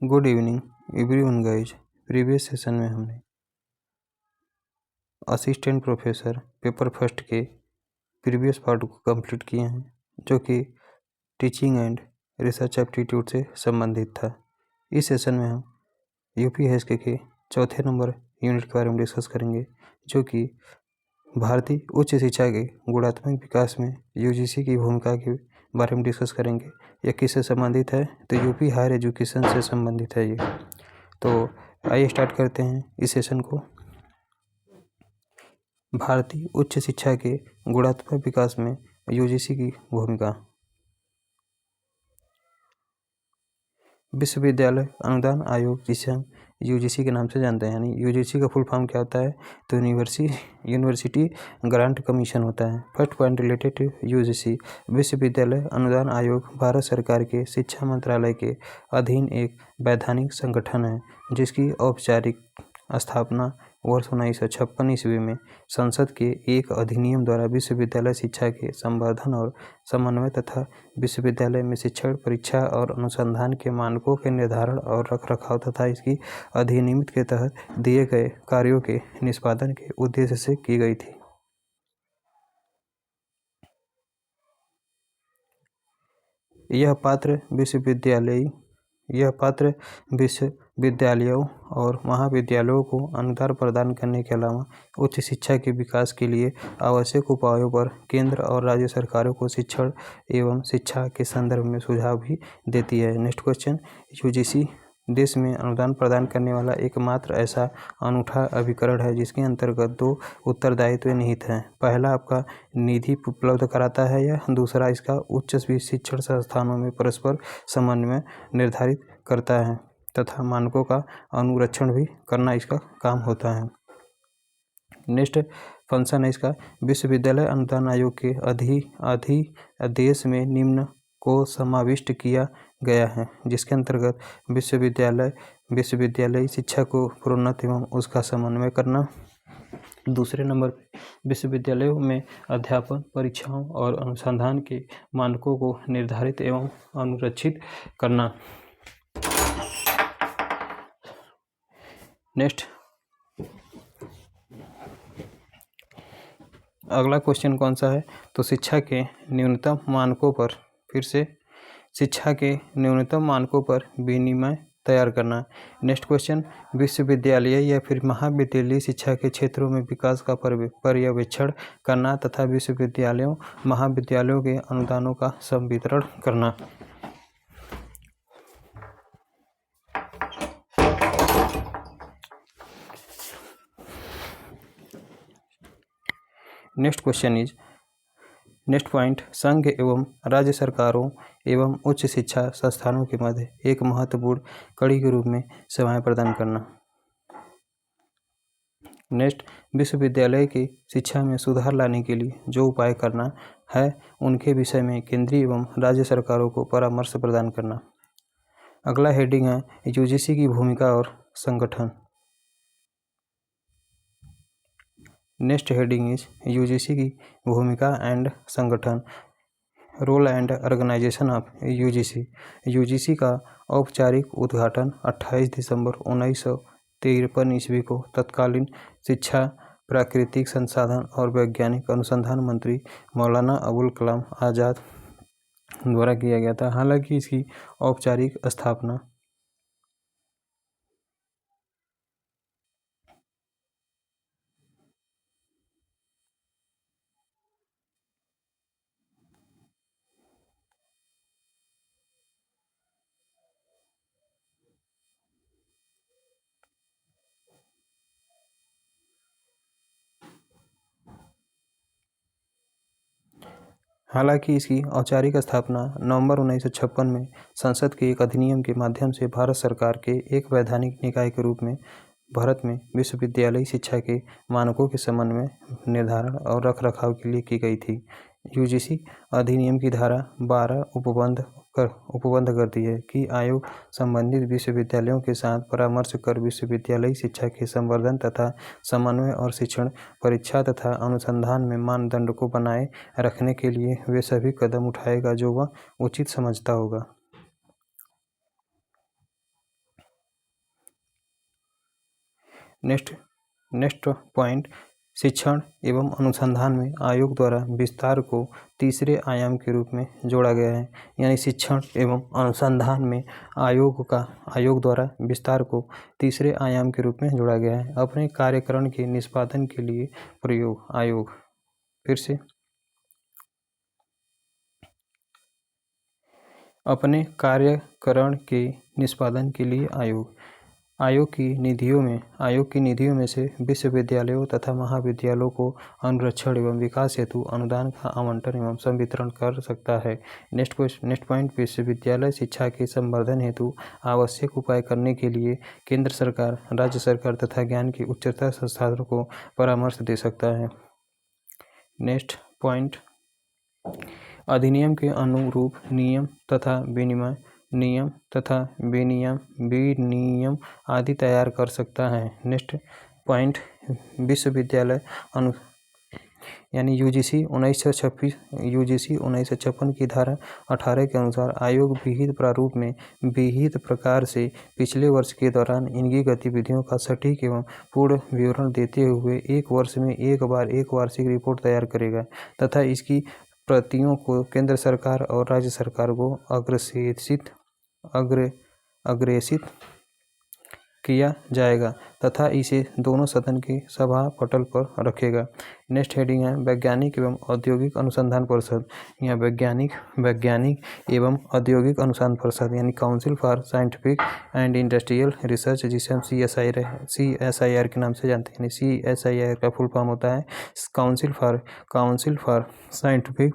Good evening everyone guys. Previous session में हमने assistant professor paper first के previous part को कंप्लीट किए हैं, जो कि टीचिंग एंड रिसर्च एप्टीट्यूड से संबंधित था। इस सेशन में हम यूपीएससी के चौथे नंबर यूनिट के बारे में डिस्कस करेंगे, जो कि भारतीय उच्च शिक्षा के गुणात्मक विकास में यूजीसी की भूमिका के बारे में डिस्कस करेंगे। यह किससे संबंधित है? तो यूपी हायर एजुकेशन से संबंधित है ये। तो आइए स्टार्ट करते हैं इस सेशन को। भारतीय उच्च शिक्षा के गुणात्मक विकास में यूजीसी की भूमिका। विश्वविद्यालय अनुदान आयोग, जिसे हम यूजीसी के नाम से जानते हैं, यानी यूजीसी का फुल फॉर्म क्या होता है? तो यूनिवर्सिटी ग्रांट कमीशन होता है। First point related to UGC. विश्वविद्यालय अनुदान आयोग भारत सरकार के शिक्षा मंत्रालय के अधीन एक वैधानिक संगठन है, जिसकी औपचारिक स्थापना वर्ष 1956 ईस्वी में संसद के एक अधिनियम द्वारा विश्वविद्यालय शिक्षा के संवर्धन और समन्वय तथा विश्वविद्यालय में शिक्षण, परीक्षा और अनुसंधान के मानकों के निर्धारण और रखरखाव तथा इसकी अधिनियमित के तहत दिए गए कार्यों के निष्पादन के उद्देश्य से की गई थी। यह पात्र विश्वविद्यालयों और महाविद्यालयों को अनुदान प्रदान करने के अलावा उच्च शिक्षा के विकास के लिए आवश्यक उपायों पर केंद्र और राज्य सरकारों को शिक्षण एवं शिक्षा के संदर्भ में सुझाव भी देती है। Next question. यूजीसी देश में अनुदान प्रदान करने वाला एकमात्र ऐसा अनूठा अभिकरण है जिसके अंतर्गत दो उत्तरदायित्व निहित हैं। पहला आपका निधि उपलब्ध कराता है, या दूसरा इसका उच्च शिक्षण संस्थानों में परस्पर समन्वय निर्धारित करता है तथा मानकों का अनुरक्षण भी करना इसका काम होता है। नेक्स्ट फंक्शन है इसका। विश्वविद्यालय अनुदान आयोग के अध्यादेश में निम्न को समाविष्ट किया गया है, जिसके अंतर्गत विश्वविद्यालयी शिक्षा को प्रोन्नत एवं उसका समन्वय करना। दूसरे नंबर पर विश्वविद्यालयों में अध्यापन, परीक्षाओं और अनुसंधान के मानकों को निर्धारित एवं अनुरक्षित करना। नेक्स्ट अगला क्वेश्चन कौन सा है? तो शिक्षा के न्यूनतम मानकों पर विनिमय तैयार करना। Next question. विश्वविद्यालय या फिर महाविद्यालयी शिक्षा के क्षेत्रों में विकास का पर्यवेक्षण करना तथा विश्वविद्यालयों महाविद्यालयों के अनुदानों का संवितरण करना। Next point. संघ एवं राज्य सरकारों एवं उच्च शिक्षा संस्थानों के मध्य एक महत्वपूर्ण कड़ी के रूप में सेवाएं प्रदान करना। नेक्स्ट, विश्वविद्यालय की शिक्षा में सुधार लाने के लिए जो उपाय करना है उनके विषय में केंद्रीय एवं राज्य सरकारों को परामर्श प्रदान करना। अगला हेडिंग है यूजीसी की भूमिका और संगठन। नेक्स्ट हेडिंग इज यूजीसी की भूमिका एंड संगठन। Role and organisation of UGC. UGC का औपचारिक उद्घाटन 28 दिसंबर 1953 ईस्वी को तत्कालीन शिक्षा, प्राकृतिक संसाधन और वैज्ञानिक अनुसंधान मंत्री मौलाना अबुल कलाम आज़ाद द्वारा किया गया था। हालांकि इसकी औपचारिक स्थापना नवंबर 1956 में संसद के एक अधिनियम के माध्यम से भारत सरकार के एक वैधानिक निकाय के रूप में भारत में विश्वविद्यालयी शिक्षा के मानकों के समन्वय, निर्धारण और रखरखाव के लिए की गई थी। यूजीसी अधिनियम की धारा 12 उपबंध करती है कि आयोग संबंधित विश्वविद्यालयों के साथ परामर्श कर विश्वविद्यालयी शिक्षा के संवर्धन तथा समन्वय और शिक्षण, परीक्षा तथा अनुसंधान में मानदंड को बनाए रखने के लिए वे सभी कदम उठाएगा जो वह उचित समझता होगा। नेक्स्ट पॉइंट, शिक्षण एवं अनुसंधान में आयोग द्वारा विस्तार को तीसरे आयाम के रूप में जोड़ा गया है। यानी शिक्षण एवं अनुसंधान में आयोग द्वारा विस्तार को तीसरे आयाम के रूप में जोड़ा गया है। अपने कार्यकरण के निष्पादन के लिए प्रयोग आयोग, फिर से अपने कार्यकरण के निष्पादन के लिए आयोग की निधियों में से विश्वविद्यालयों तथा महाविद्यालयों को अनुरक्षण एवं विकास हेतु अनुदान का आवंटन एवं संवितरण कर सकता है। नेक्स्ट पॉइंट, विश्वविद्यालय शिक्षा के संवर्धन हेतु आवश्यक उपाय करने के लिए केंद्र सरकार, राज्य सरकार तथा ज्ञान के उच्चतर संस्थानों को परामर्श दे सकता है। नेक्स्ट पॉइंट, अधिनियम के अनुरूप नियम तथा विनियम आदि तैयार कर सकता है। नेक्स्ट पॉइंट, विश्वविद्यालय यानी यूजीसी 1956 की धारा 18 के अनुसार आयोग विहित प्रारूप में विहित प्रकार से पिछले वर्ष के दौरान इनकी गतिविधियों का सटीक एवं पूर्ण विवरण देते हुए एक वर्ष में एक बार एक वार्षिक रिपोर्ट तैयार करेगा तथा इसकी प्रतियों को केंद्र सरकार और राज्य सरकार को अग्रेसित किया जाएगा तथा इसे दोनों सदन के सभा पटल पर रखेगा। नेक्स्ट हेडिंग है वैज्ञानिक एवं औद्योगिक अनुसंधान परिषद या वैज्ञानिक एवं औद्योगिक अनुसंधान परिषद यानी council for scientific and industrial research, जिसे हम CSIR के नाम से जानते हैं। यानी CSIR का फुल फॉर्म होता है council for scientific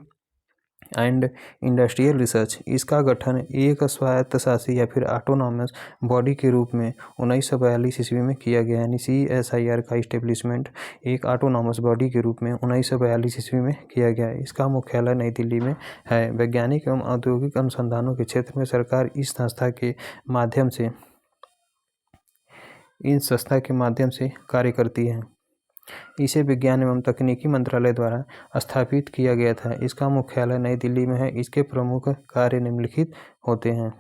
and industrial research. इसका गठन एक स्वायत्तशासी या फिर ऑटोनॉमस बॉडी के रूप में 1942 ईस्वी में किया गया। यानी CSIR का इस्टेब्लिशमेंट एक ऑटोनॉमस बॉडी के रूप में 1942 ईस्वी में किया गया। इसका मुख्यालय नई दिल्ली में है। वैज्ञानिक एवं औद्योगिक अनुसंधानों के क्षेत्र में सरकार इस संस्था के माध्यम से कार्य करती है। इसे विज्ञान एवं तकनीकी मंत्रालय द्वारा स्थापित किया गया था। इसका मुख्यालय नई दिल्ली में है। इसके प्रमुख कार्य निम्नलिखित होते हैं।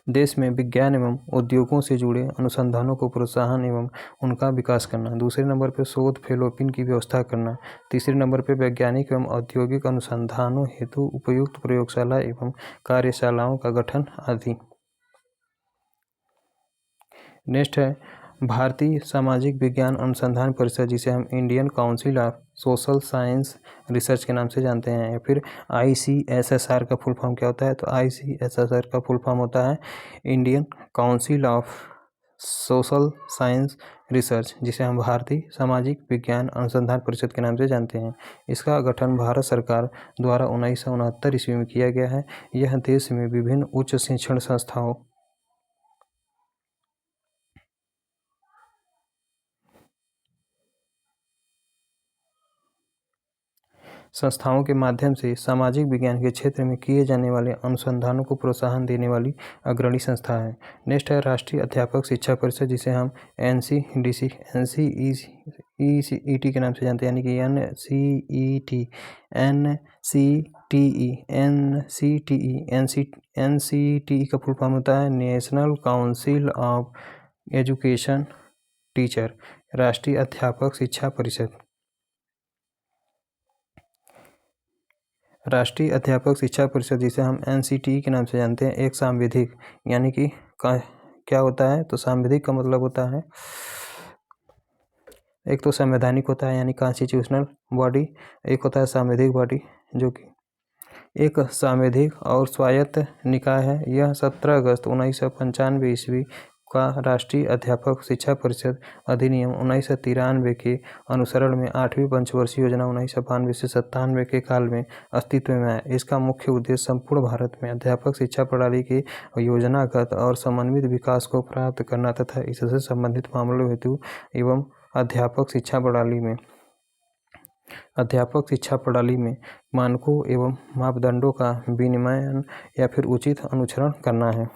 देश में विज्ञान एवं उद्योगों से जुड़े अनुसंधानों को प्रोत्साहन एवं उनका विकास करना। दूसरे नंबर पर शोध फेलोपिन की व्यवस्था करना। तीसरे नंबर पर वैज्ञानिक एवं औद्योगिक अनुसंधानों हेतु उपयुक्त प्रयोगशाला एवं कार्यशालाओं का गठन आदि। नेक्स्ट है भारतीय सामाजिक विज्ञान अनुसंधान परिषद, जिसे हम Indian council of social science research के नाम से जानते हैं। या फिर ICSSR का फुल फॉर्म क्या होता है? तो ICSSR का फुल फॉर्म होता है Indian council of social science research, जिसे हम भारतीय सामाजिक विज्ञान अनुसंधान परिषद के नाम से जानते हैं। इसका गठन भारत सरकार द्वारा 1969 ईस्वी में किया गया है। यह देश में विभिन्न उच्च शिक्षण संस्थाओं के माध्यम से सामाजिक विज्ञान के क्षेत्र में किए जाने वाले अनुसंधानों को प्रोत्साहन देने वाली अग्रणी संस्था है। नेक्स्ट है राष्ट्रीय अध्यापक शिक्षा परिषद, जिसे हम NCET के नाम से जानते हैं। यानी कि NCTE का फुल फॉर्म होता है national council of education teacher, राष्ट्रीय अध्यापक शिक्षा परिषद। राष्ट्रीय अध्यापक शिक्षा परिषद, जिसे हम NCTE के नाम से जानते हैं, एक सांविधिक यानी कि क्या होता है? तो सांविधिक का मतलब होता है एक तो संवैधानिक होता है यानी कॉन्स्टिट्यूशनल बॉडी, एक होता है सांविधिक बॉडी जो कि एक सांविधिक और स्वायत्त निकाय है। यह 17 अगस्त 1995 ईस्वी का राष्ट्रीय अध्यापक शिक्षा परिषद अधिनियम 1993 के अनुसरण में 8वीं पंचवर्षीय योजना 1992 से 97 के काल में अस्तित्व में है। इसका मुख्य उद्देश्य संपूर्ण भारत में अध्यापक शिक्षा प्रणाली के योजनागत और समन्वित विकास को प्राप्त करना तथा इससे संबंधित मामलों हेतु एवं अध्यापक शिक्षा प्रणाली में मानकों एवं मापदंडों का विनियमन या फिर उचित अनुसरण करना है।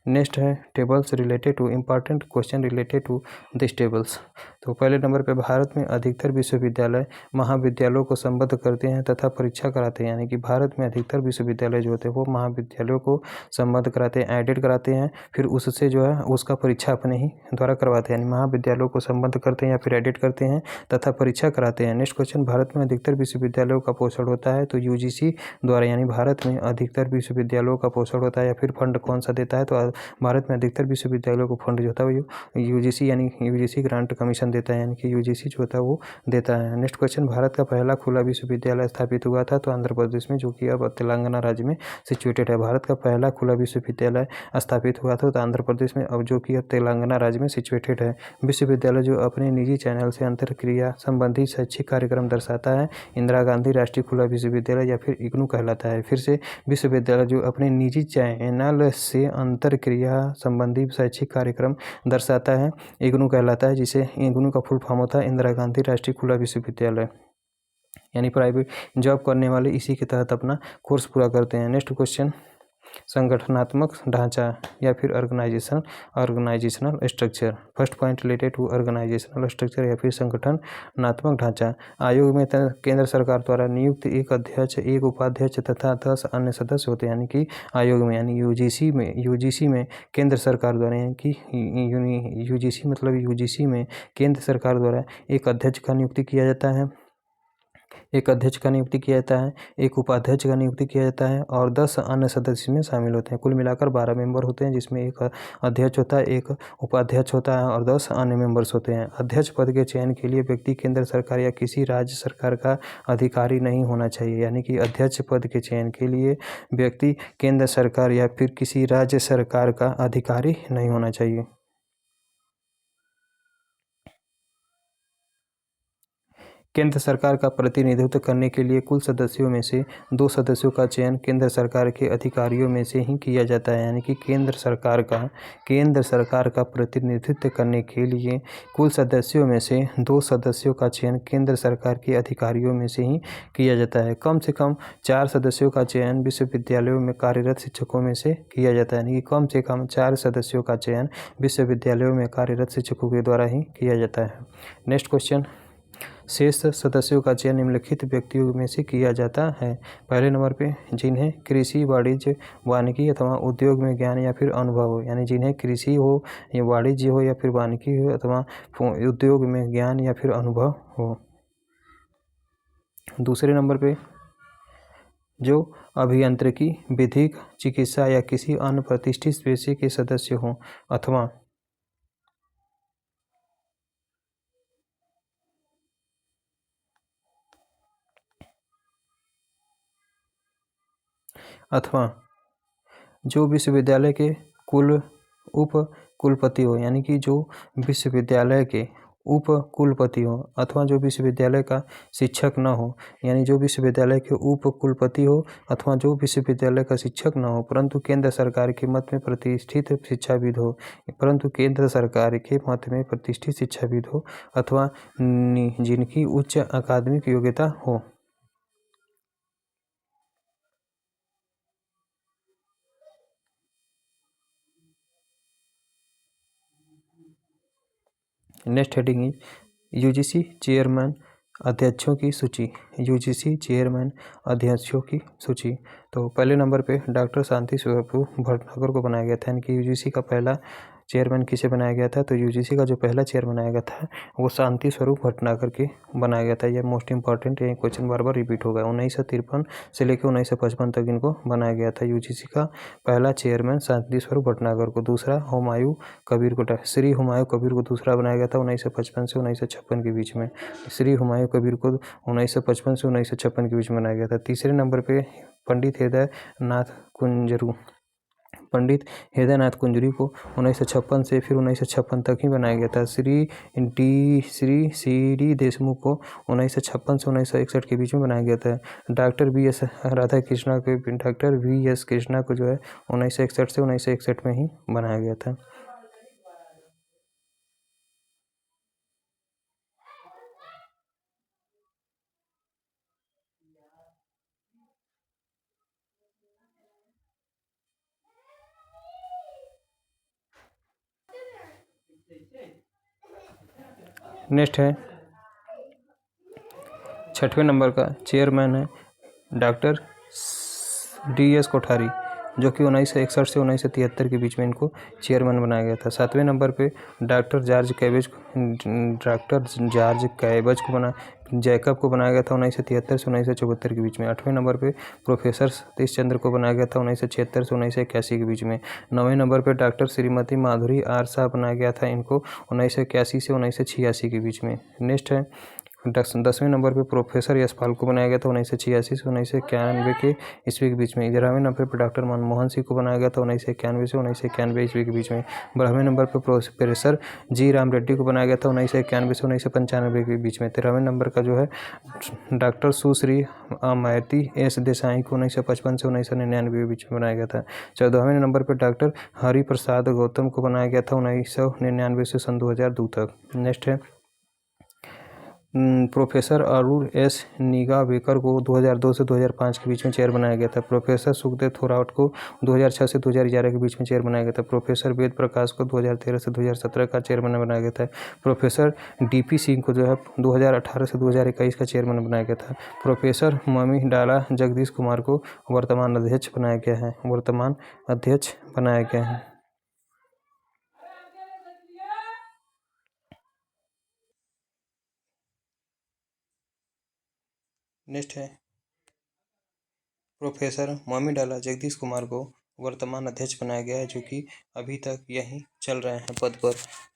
नेक्स्ट है tables related to important question related to this tables. तो पहले नंबर पे भारत में अधिकतर विश्वविद्यालय महाविद्यालयों को संबद्ध करते हैं तथा परीक्षा कराते हैं, यानी कि भारत में अधिकतर विश्वविद्यालय जो होते हैं वो महाविद्यालयों को संबद्ध कराते हैं, एडिट कराते हैं, फिर उससे जो है उसका परीक्षा अपने ही द्वारा करवाते हैं, यानी महाविद्यालयों को संबद्ध करते हैं या फिर एडिट करते हैं तथा परीक्षा कराते हैं। नेक्स्ट क्वेश्चन, भारत में अधिकतर विश्वविद्यालयों का पोषण होता है तो यूजीसी द्वारा, यानी भारत में अधिकतर विश्वविद्यालयों का पोषण होता है या फिर फंड कौन सा देता है, तो भारत में अधिकतर विश्वविद्यालयों को फंड जो होता है वो यूजीसी यानी यूजीसी ग्रांट कमीशन देता है, यानी कि यूजीसी जो होता है वो देता है। नेक्स्ट क्वेश्चन, भारत का पहला खुला विश्वविद्यालय स्थापित हुआ था तो आंध्र प्रदेश में, जो कि अब तेलंगाना राज्य में सिचुएटेड है। भारत का पहला खुला विश्वविद्यालय स्थापित हुआ था तो आंध्र प्रदेश में, अब जो कि अब तेलंगाना राज्य में सिचुएटेड है। विश्वविद्यालय जो अपने निजी चैनल से अंतरक्रिया संबंधी शैक्षिक कार्यक्रम दर्शाता है, इंदिरा गांधी राष्ट्रीय खुला विश्वविद्यालय या फिर इग्नू कहलाता है। फिर से, विश्वविद्यालय जो अपने निजी चैनल से अंतरक्रिया संबंधी शैक्षिक कार्यक्रम दर्शाता है, इग्नू कहलाता है, जिसे इग्नू का फुल फॉर्म होता है इंदिरा गांधी राष्ट्रीय खुला विश्वविद्यालय, यानी प्राइवेट जॉब करने वाले इसी के तहत अपना कोर्स पूरा करते हैं। नेक्स्ट क्वेश्चन, संगठनात्मक ढांचा या फिर organisational structure. First point related to organisational structure या फिर संगठनात्मक ढांचा। आयोग में केंद्र सरकार द्वारा नियुक्त एक अध्यक्ष, एक उपाध्यक्ष तथा 10 अन्य सदस्य होते हैं, यानी कि आयोग में, यानी यूजीसी में केंद्र सरकार द्वारा, यानी कि यूजीसी में केंद्र सरकार द्वारा एक अध्यक्ष का नियुक्ति किया जाता है, एक अध्यक्ष का नियुक्ति किया जाता है, एक उपाध्यक्ष का नियुक्ति किया जाता है और 10 अन्य सदस्य में शामिल होते हैं। कुल मिलाकर 12 मेंबर होते हैं, जिसमें एक अध्यक्ष होता है, एक उपाध्यक्ष होता है और 10 अन्य मेंबर्स होते हैं। अध्यक्ष पद के चयन के लिए व्यक्ति केंद्र सरकार या किसी राज्य सरकार का अधिकारी नहीं होना चाहिए, यानी कि अध्यक्ष पद के चयन के लिए व्यक्ति केंद्र सरकार या फिर किसी राज्य सरकार का अधिकारी नहीं होना चाहिए। केंद्र सरकार का प्रतिनिधित्व करने के लिए कुल सदस्यों में से 2 सदस्यों का चयन केंद्र सरकार के अधिकारियों में से ही किया जाता है, यानी कि केंद्र सरकार का प्रतिनिधित्व करने के लिए कुल सदस्यों में से 2 सदस्यों का चयन केंद्र सरकार के अधिकारियों में से ही किया जाता है। कम से कम 4 सदस्यों का चयन विश्वविद्यालयों में कार्यरत शिक्षकों में से किया जाता है, यानी कि कम से कम 4 सदस्यों का चयन विश्वविद्यालयों में कार्यरत शिक्षकों के द्वारा ही किया जाता है। नेक्स्ट क्वेश्चन, शेष सदस्यों का चयन निम्नलिखित व्यक्तियों में से किया जाता है। पहले नंबर पे, जिन्हें कृषि, वाणिज्य, वानिकी अथवा उद्योग में ज्ञान या फिर अनुभव हो, यानी जिन्हें कृषि हो या वाणिज्य हो या फिर वानिकी हो अथवा उद्योग में ज्ञान या फिर अनुभव हो। दूसरे नंबर पे, जो अभियांत्रिकी, विधिक, चिकित्सा या किसी अन्य प्रतिष्ठित पेशे के सदस्य हों अथवा जो विश्वविद्यालय के उप कुलपति हो, यानी कि जो विश्वविद्यालय के उप कुलपति हो, अथवा जो विश्वविद्यालय का शिक्षक न हो, यानी जो विश्वविद्यालय के उप कुलपति हो अथवा जो विश्वविद्यालय का शिक्षक न हो परंतु केंद्र सरकार के मत में प्रतिष्ठित शिक्षाविद हो, अथवा जिनकी उच्च अकादमिक योग्यता हो। Next heading is UGC chairman अध्यक्षों की सूची। यूजीसी चेयरमैन अध्यक्षों की सूची। तो पहले नंबर पे डॉक्टर शांति स्वरूप भटनागर को बनाया गया था, यानी कि यूजीसी का पहला चेयरमैन किसे बनाया गया था, तो यूजीसी का जो पहला चेयर बनाया गया था वो शांति स्वरूप भटनागर के बनाया गया था। यह मोस्ट इंपॉर्टेंट, ये क्वेश्चन बार बार रिपीट होगा। 1953 से लेकर 1955 तक इनको बनाया गया था। यूजीसी का पहला चेयरमैन शांति स्वरूप भटनागर को, दूसरा हुमायूं कबीर को, श्री हुमायूं कबीर को दूसरा बनाया गया था 1955 से 1956 के बीच में। श्री हुमायूं कबीर को 1955 से 1956 के बीच में बनाया गया था। तीसरे नंबर पे पंडित हृदयनाथ कुंजरी को 1956 से फिर 1956 तक ही बनाया गया था। श्री सी डी देशमुख को 1956 से 1961 के बीच में बनाया गया था। डॉक्टर वी एस कृष्णा को जो है 1961 से 1961 में ही बनाया गया था। नेक्स्ट है 6वें नंबर का चेयरमैन है डॉक्टर DS कोठारी, जो कि 1961 से 1973 के बीच में इनको चेयरमैन बनाया गया था। 7वें नंबर पे डॉक्टर जॉर्ज कैबज को जैकब को बनाया गया था 1973 से 1974 के बीच में। 8वें नंबर पे प्रोफेसर सतीश चंद्र को बनाया गया था 1976 से 1981 के बीच में। 9वें नंबर पे डॉक्टर श्रीमती माधुरी आर शाह बनाया गया था इनको 1981 से 1986 के बीच में। नेक्स्ट है 10वें नंबर पे प्रोफेसर यशपाल को बनाया गया था 1986 से 1991 के ईस्वी के बीच में। 11वें नंबर पर डॉक्टर मनमोहन सिंह को बनाया गया था 1991 से 1991 ईस्वी के बीच में। 12वें नंबर पर प्रोफेसर जी राम रेड्डी को बनाया गया था 1991 से 1995 के बीच में। 13वें नंबर का जो है डॉक्टर सुश्री अमैती एस देसाई को 1955 से 1999 के बीच में बनाया गया था। 14वें नंबर पर डॉक्टर हरिप्रसाद गौतम को बनाया गया था 1999 से सन 2002 तक। नेक्स्ट है प्रोफेसर अरुण एस निगावेकर को 2002 से 2005 के बीच में चेयर बनाया गया था। प्रोफेसर सुखदेव थोराट को 2006 से 2011 के बीच में चेयर बनाया गया था। प्रोफेसर वेद प्रकाश को 2013 से 2017 का चेयरमैन बनाया गया था। प्रोफेसर DP सिंह को जो है 2018 से 2021 का चेयरमैन बनाया गया था। प्रोफेसर ममी डाला जगदीश कुमार को वर्तमान अध्यक्ष बनाया गया है। नेक्स्ट है प्रोफेसर ममी डाला जगदीश कुमार को वर्तमान अध्यक्ष बनाया गया है, जो कि अभी तक यहीं चल रहे हैं पद पर।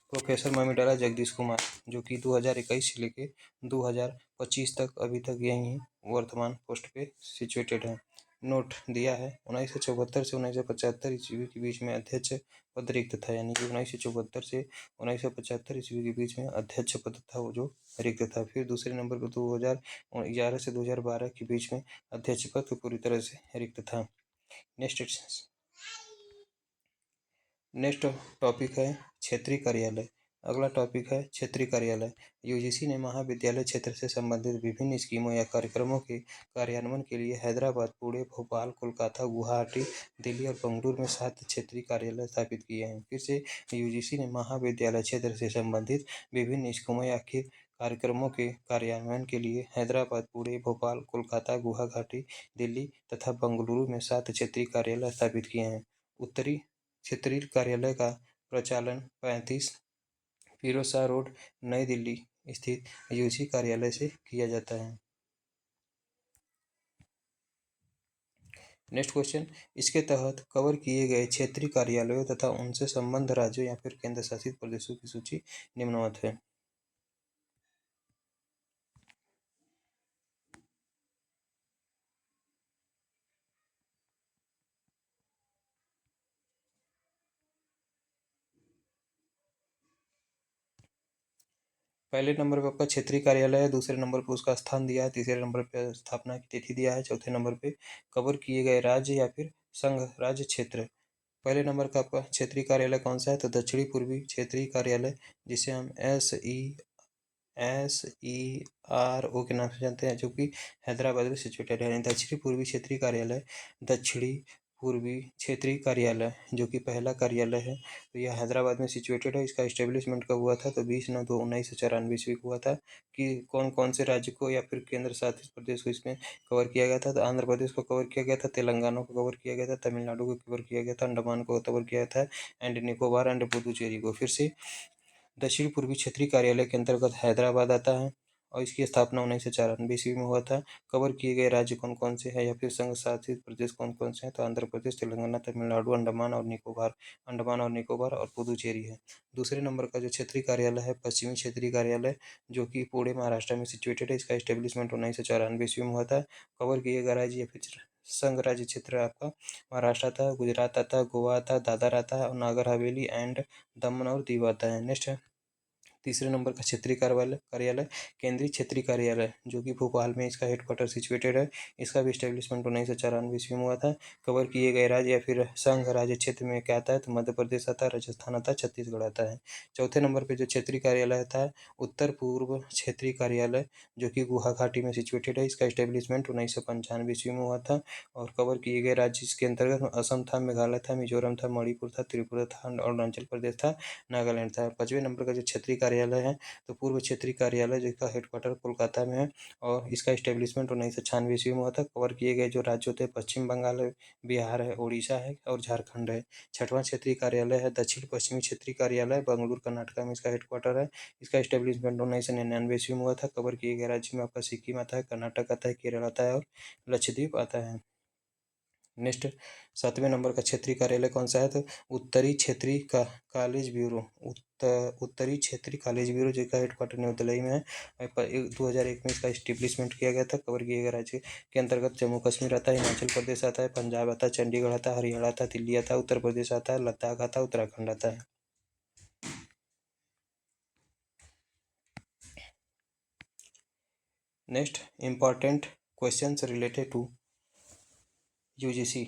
प्रोफेसर ममी डाला जगदीश कुमार जो कि 2021 से लेके 2025 तक अभी तक यहीं वर्तमान पोस्ट पे सिचुएटेड है। नोट दिया है 1974 से 1975 ईस्वी के बीच में अध्यक्ष पद रिक्त था, यानी कि 1974 से 1975 ईस्वी के बीच में अध्यक्ष पद था वो जो रिक्त था। फिर दूसरे नंबर पर 2011 से 2012 के बीच में अध्यक्ष पद पूरी तरह से रिक्त था। नेक्स्ट टॉपिक है क्षेत्रीय कार्यालय। अगला टॉपिक है क्षेत्रीय कार्यालय। UGC ने महाविद्यालय क्षेत्र से संबंधित विभिन्न स्कीमों या कार्यक्रमों के कार्यान्वयन के लिए हैदराबाद, पुणे, भोपाल, कोलकाता, गुवाहाटी, दिल्ली और बेंगलुरु में 7 क्षेत्रीय कार्यालय स्थापित किए हैं। फिर से UGC ने महाविद्यालय क्षेत्र से संबंधित विभिन्न स्कीमों या कार्यक्रमों के कार्यान्वयन के लिए हैदराबाद, पुणे, भोपाल, कोलकाता, गुवाहाटी, दिल्ली तथा बेंगलुरु में 7 क्षेत्रीय कार्यालय स्थापित किए हैं। उत्तरी क्षेत्रीय कार्यालय का प्रचालन 35 फिरोज शाह रोड, नई दिल्ली स्थित UGC कार्यालय से किया जाता है। नेक्स्ट क्वेश्चन, इसके तहत कवर किए गए क्षेत्रीय कार्यालयों तथा उनसे संबद्ध राज्यों या फिर केंद्र शासित प्रदेशों की सूची निम्नवत है। पहले नंबर पर आपका क्षेत्रीय कार्यालय है, दूसरे नंबर पर उसका स्थान दिया है, तीसरे नंबर पर स्थापना की तिथि दिया है, चौथे नंबर पे कवर किए गए राज्य या फिर संघ राज्य क्षेत्र। पहले नंबर का आपका क्षेत्रीय कार्यालय कौन सा है, तो दक्षिणी पूर्वी क्षेत्रीय कार्यालय, जिसे हम SERO के नाम से जानते हैं, जो कि हैदराबाद में सिचुएटेड है। दक्षिणी पूर्वी क्षेत्रीय कार्यालय, दक्षिणी पूर्वी क्षेत्रीय कार्यालय जो कि पहला कार्यालय है, तो यह हैदराबाद में सिचुएटेड है। इसका इस्टेब्लिशमेंट कब हुआ था, तो 20/9/1994 ईस्वी को हुआ था। कि कौन कौन से राज्य को या फिर केंद्र शासित प्रदेश को इसमें कवर किया गया था, तो आंध्र प्रदेश को कवर किया गया था, तेलंगाना को कवर किया गया था, तमिलनाडु को कवर किया गया था, अंडमान को कवर किया था, एंड निकोबार एंड पुदुचेरी को। फिर से दक्षिण पूर्वी क्षेत्रीय कार्यालय के अंतर्गत हैदराबाद आता है और इसकी स्थापना 1994 ईस्वी में हुआ था। कवर किए गए राज्य कौन कौन से हैं या फिर संघ शासित प्रदेश कौन कौन से हैं, तो आंध्र प्रदेश, तेलंगाना, तमिलनाडु, अंडमान और निकोबार और पुदुचेरी है। दूसरे नंबर का जो क्षेत्रीय कार्यालय है पश्चिमी क्षेत्रीय कार्यालय, जो कि पुणे महाराष्ट्र में सिचुएटेड है। इसका इस्टेब्लिशमेंट 1994 ईस्वी में हुआ था। कवर किए गए राज्य या फिर संघ राज्य क्षेत्र आपका महाराष्ट्र आता है, गुजरात आता है, गोवा आता है, दादर आता है और नागर हवेली एंड दमन और दीव आता है। नेक्स्ट है तीसरे नंबर का क्षेत्रीय कार्यालय केंद्रीय क्षेत्रीय कार्यालय, जो कि भोपाल में इसका हेडक्वार्टर सिचुएटेड है। इसका भी स्टेब्लिशमेंट 1994 ईस्वी में हुआ था। कवर किए गए राज्य या फिर संघ राज्य क्षेत्र में क्या आता है, तो मध्य प्रदेश आता है, राजस्थान आता है, छत्तीसगढ़ आता है। चौथे नंबर पर जो क्षेत्रीय कार्यालय आता है उत्तर पूर्व क्षेत्रीय कार्यालय, जो कि गुवाहाटी में सिचुएटेड है। इसका स्टेब्लिशमेंट 1995 ईस्वी में हुआ था। और कवर किए गए राज्य इसके अंतर्गत असम था, मेघालय था, मिजोरम था, मणिपुर था, त्रिपुरा था, अरुणाचल प्रदेश था, नागालैंड था। 5वें नंबर का जो क्षेत्रीय कार्यालय है, तो पूर्व क्षेत्रीय कार्यालय जिसका हेडक्वार्टर कोलकाता में है और इसका इस्टेब्लिशमेंट 1996 ईस्वी में हुआ था। कवर किए गए जो राज्य होते हैं पश्चिम बंगाल है, बिहार है, उड़ीसा है और झारखंड है। छठवां क्षेत्रीय कार्यालय है दक्षिण पश्चिमी क्षेत्रीय कार्यालय बेंगलुरु कर्नाटका में इसका हेडक्वार्टर है। इसका इस्टेब्लिशमेंट 1999 ईस्वी में हुआ था। कवर किए गए राज्य में आपका सिक्किम आता है, कर्नाटक आता है, केरल आता है और लक्षद्वीप आता है। नेक्स्ट 7वें नंबर का क्षेत्रीय कार्यालय कौन सा है, तो उत्तरी क्षेत्रीय कॉलेज ब्यूरो, उत्तरी क्षेत्रीय कॉलेज ब्यूरो जिसका हेडक्वार्टर न्यू दिल्ली में है। 2001 में इसका इस्टेब्लिशमेंट किया गया था। कवर किए गए राज्य के अंतर्गत जम्मू कश्मीर आता है, हिमाचल प्रदेश आता है, पंजाब आता है, चंडीगढ़ आता है, हरियाणा आता है, दिल्ली आता है, उत्तर प्रदेश आता है, लद्दाख आता है, उत्तराखंड आता है। Next important questions related to UGC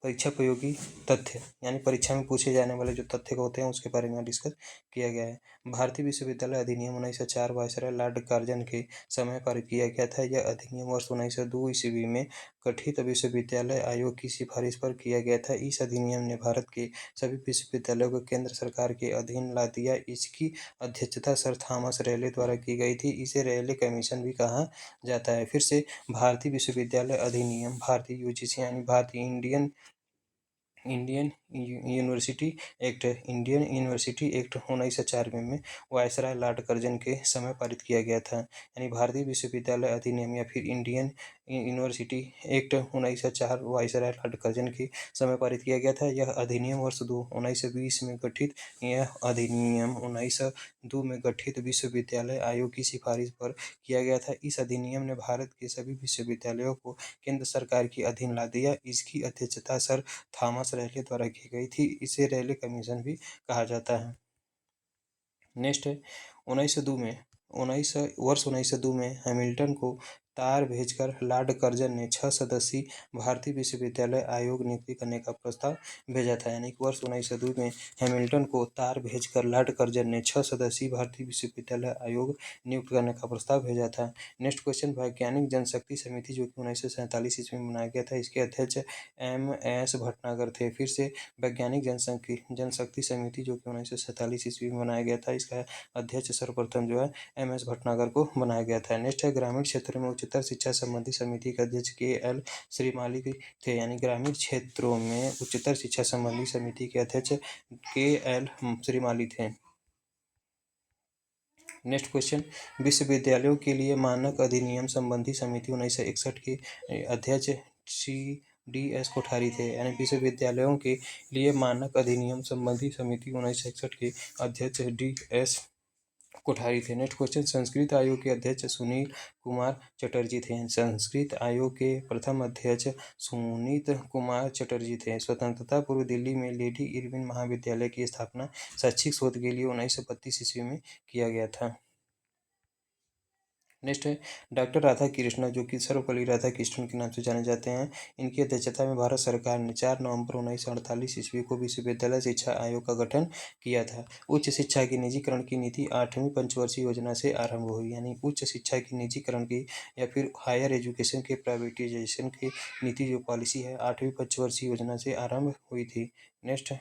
परीक्षाोपयोगी तथ्य, यानी परीक्षा में पूछे जाने वाले जो तथ्य होते हैं उसके बारे में डिस्कस किया गया है। भारतीय विश्वविद्यालय अधिनियम 1904 वायसराय लॉर्ड कार्जन के समय पारित किया गया था। यह अधिनियम वर्ष 1902 ईस्वी में गठित विश्वविद्यालय आयोग की सिफारिश पर किया गया था। इस अधिनियम ने भारत के सभी विश्वविद्यालयों को केंद्र सरकार के अधीन ला दिया। इसकी अध्यक्षता सर थॉमस रेले द्वारा की गई थी। इसे रेले कमीशन भी कहा जाता है। फिर से भारतीय विश्वविद्यालय अधिनियम, भारतीय यूजीसी यानी भारतीय Indian university act, Indian university act 1904 में वायसराय लॉर्ड कर्जन के समय पारित किया गया था। यानी भारतीय विश्वविद्यालय अधिनियम या फिर Indian university act 1904 viceroy Lord Curzon के समय पारित किया गया था। यह अधिनियम वर्ष 1920 में गठित विश्वविद्यालय आयोग की सिफारिश पर किया गया था। इस अधिनियम ने भारत के सभी विश्वविद्यालयों को केंद्र सरकार के अधीन ला दिया। इसकी अध्यक्षता सर थॉमस रेले द्वारा की गई थी। इसे रेले कमीशन भी कहा जाता है। नेक्स्ट है 1902 में वर्ष 1902 में हैमिल्टन को तार भेजकर लॉर्ड कर्जन ने 6 सदस्यीय भारतीय विश्वविद्यालय आयोग नियुक्ति करने का प्रस्ताव भेजा था। यानी कि वर्ष 1902 में हैमिल्टन को तार भेजकर लॉर्ड कर्जन ने 6 सदस्यीय भारतीय विश्वविद्यालय आयोग नियुक्त करने का प्रस्ताव भेजा था। नेक्स्ट क्वेश्चन, वैज्ञानिक जनशक्ति समिति जो कि 1947 ईस्वी में बनाया गया था, इसके अध्यक्ष MS भटनागर थे। फिर से वैज्ञानिक जनशक्ति समिति जो कि 1947 ईस्वी में बनाया गया था, इसका अध्यक्ष सर्वप्रथम जो है MS भटनागर को बनाया गया था। नेक्स्ट है ग्रामीण क्षेत्र में उच्चतर शिक्षा संबंधी समिति के अध्यक्ष KL श्रीमाली थे। यानी ग्रामीण क्षेत्रों में उच्चतर शिक्षा संबंधी समिति के अध्यक्ष KL श्रीमाली थे। नेक्स्ट क्वेश्चन, विश्वविद्यालयों के लिए मानक अधिनियम संबंधी समिति 1961 के अध्यक्ष DS कोठारी थे। यानी विश्वविद्यालयों के लिए मानक अधिनियम संबंधी समिति 1961 के अध्यक्ष DS कोठारी थे। नेक्स्ट क्वेश्चन, संस्कृत आयोग के अध्यक्ष सुनील कुमार चटर्जी थे। संस्कृत आयोग के प्रथम अध्यक्ष सुनीत कुमार चटर्जी थे। स्वतंत्रता पूर्व दिल्ली में लेडी इरविन महाविद्यालय की स्थापना शैक्षिक शोध के लिए 1932 ईस्वी में किया गया था। नेक्स्ट है डॉक्टर राधा कृष्णन जो कि सर्वपल्ली राधाकृष्णन के नाम से जाने जाते हैं। इनकी अध्यक्षता में भारत सरकार ने 4 नवंबर 1948 ईस्वी को विश्वविद्यालय शिक्षा आयोग का गठन किया था। उच्च शिक्षा के निजीकरण की नीति 8वीं पंचवर्षीय योजना से आरंभ हुई। यानी उच्च शिक्षा के निजीकरण की या फिर हायर एजुकेशन के प्राइवेटाइजेशन की नीति जो पॉलिसी है 8वीं पंचवर्षीय योजना से आरंभ हुई थी। नेक्स्ट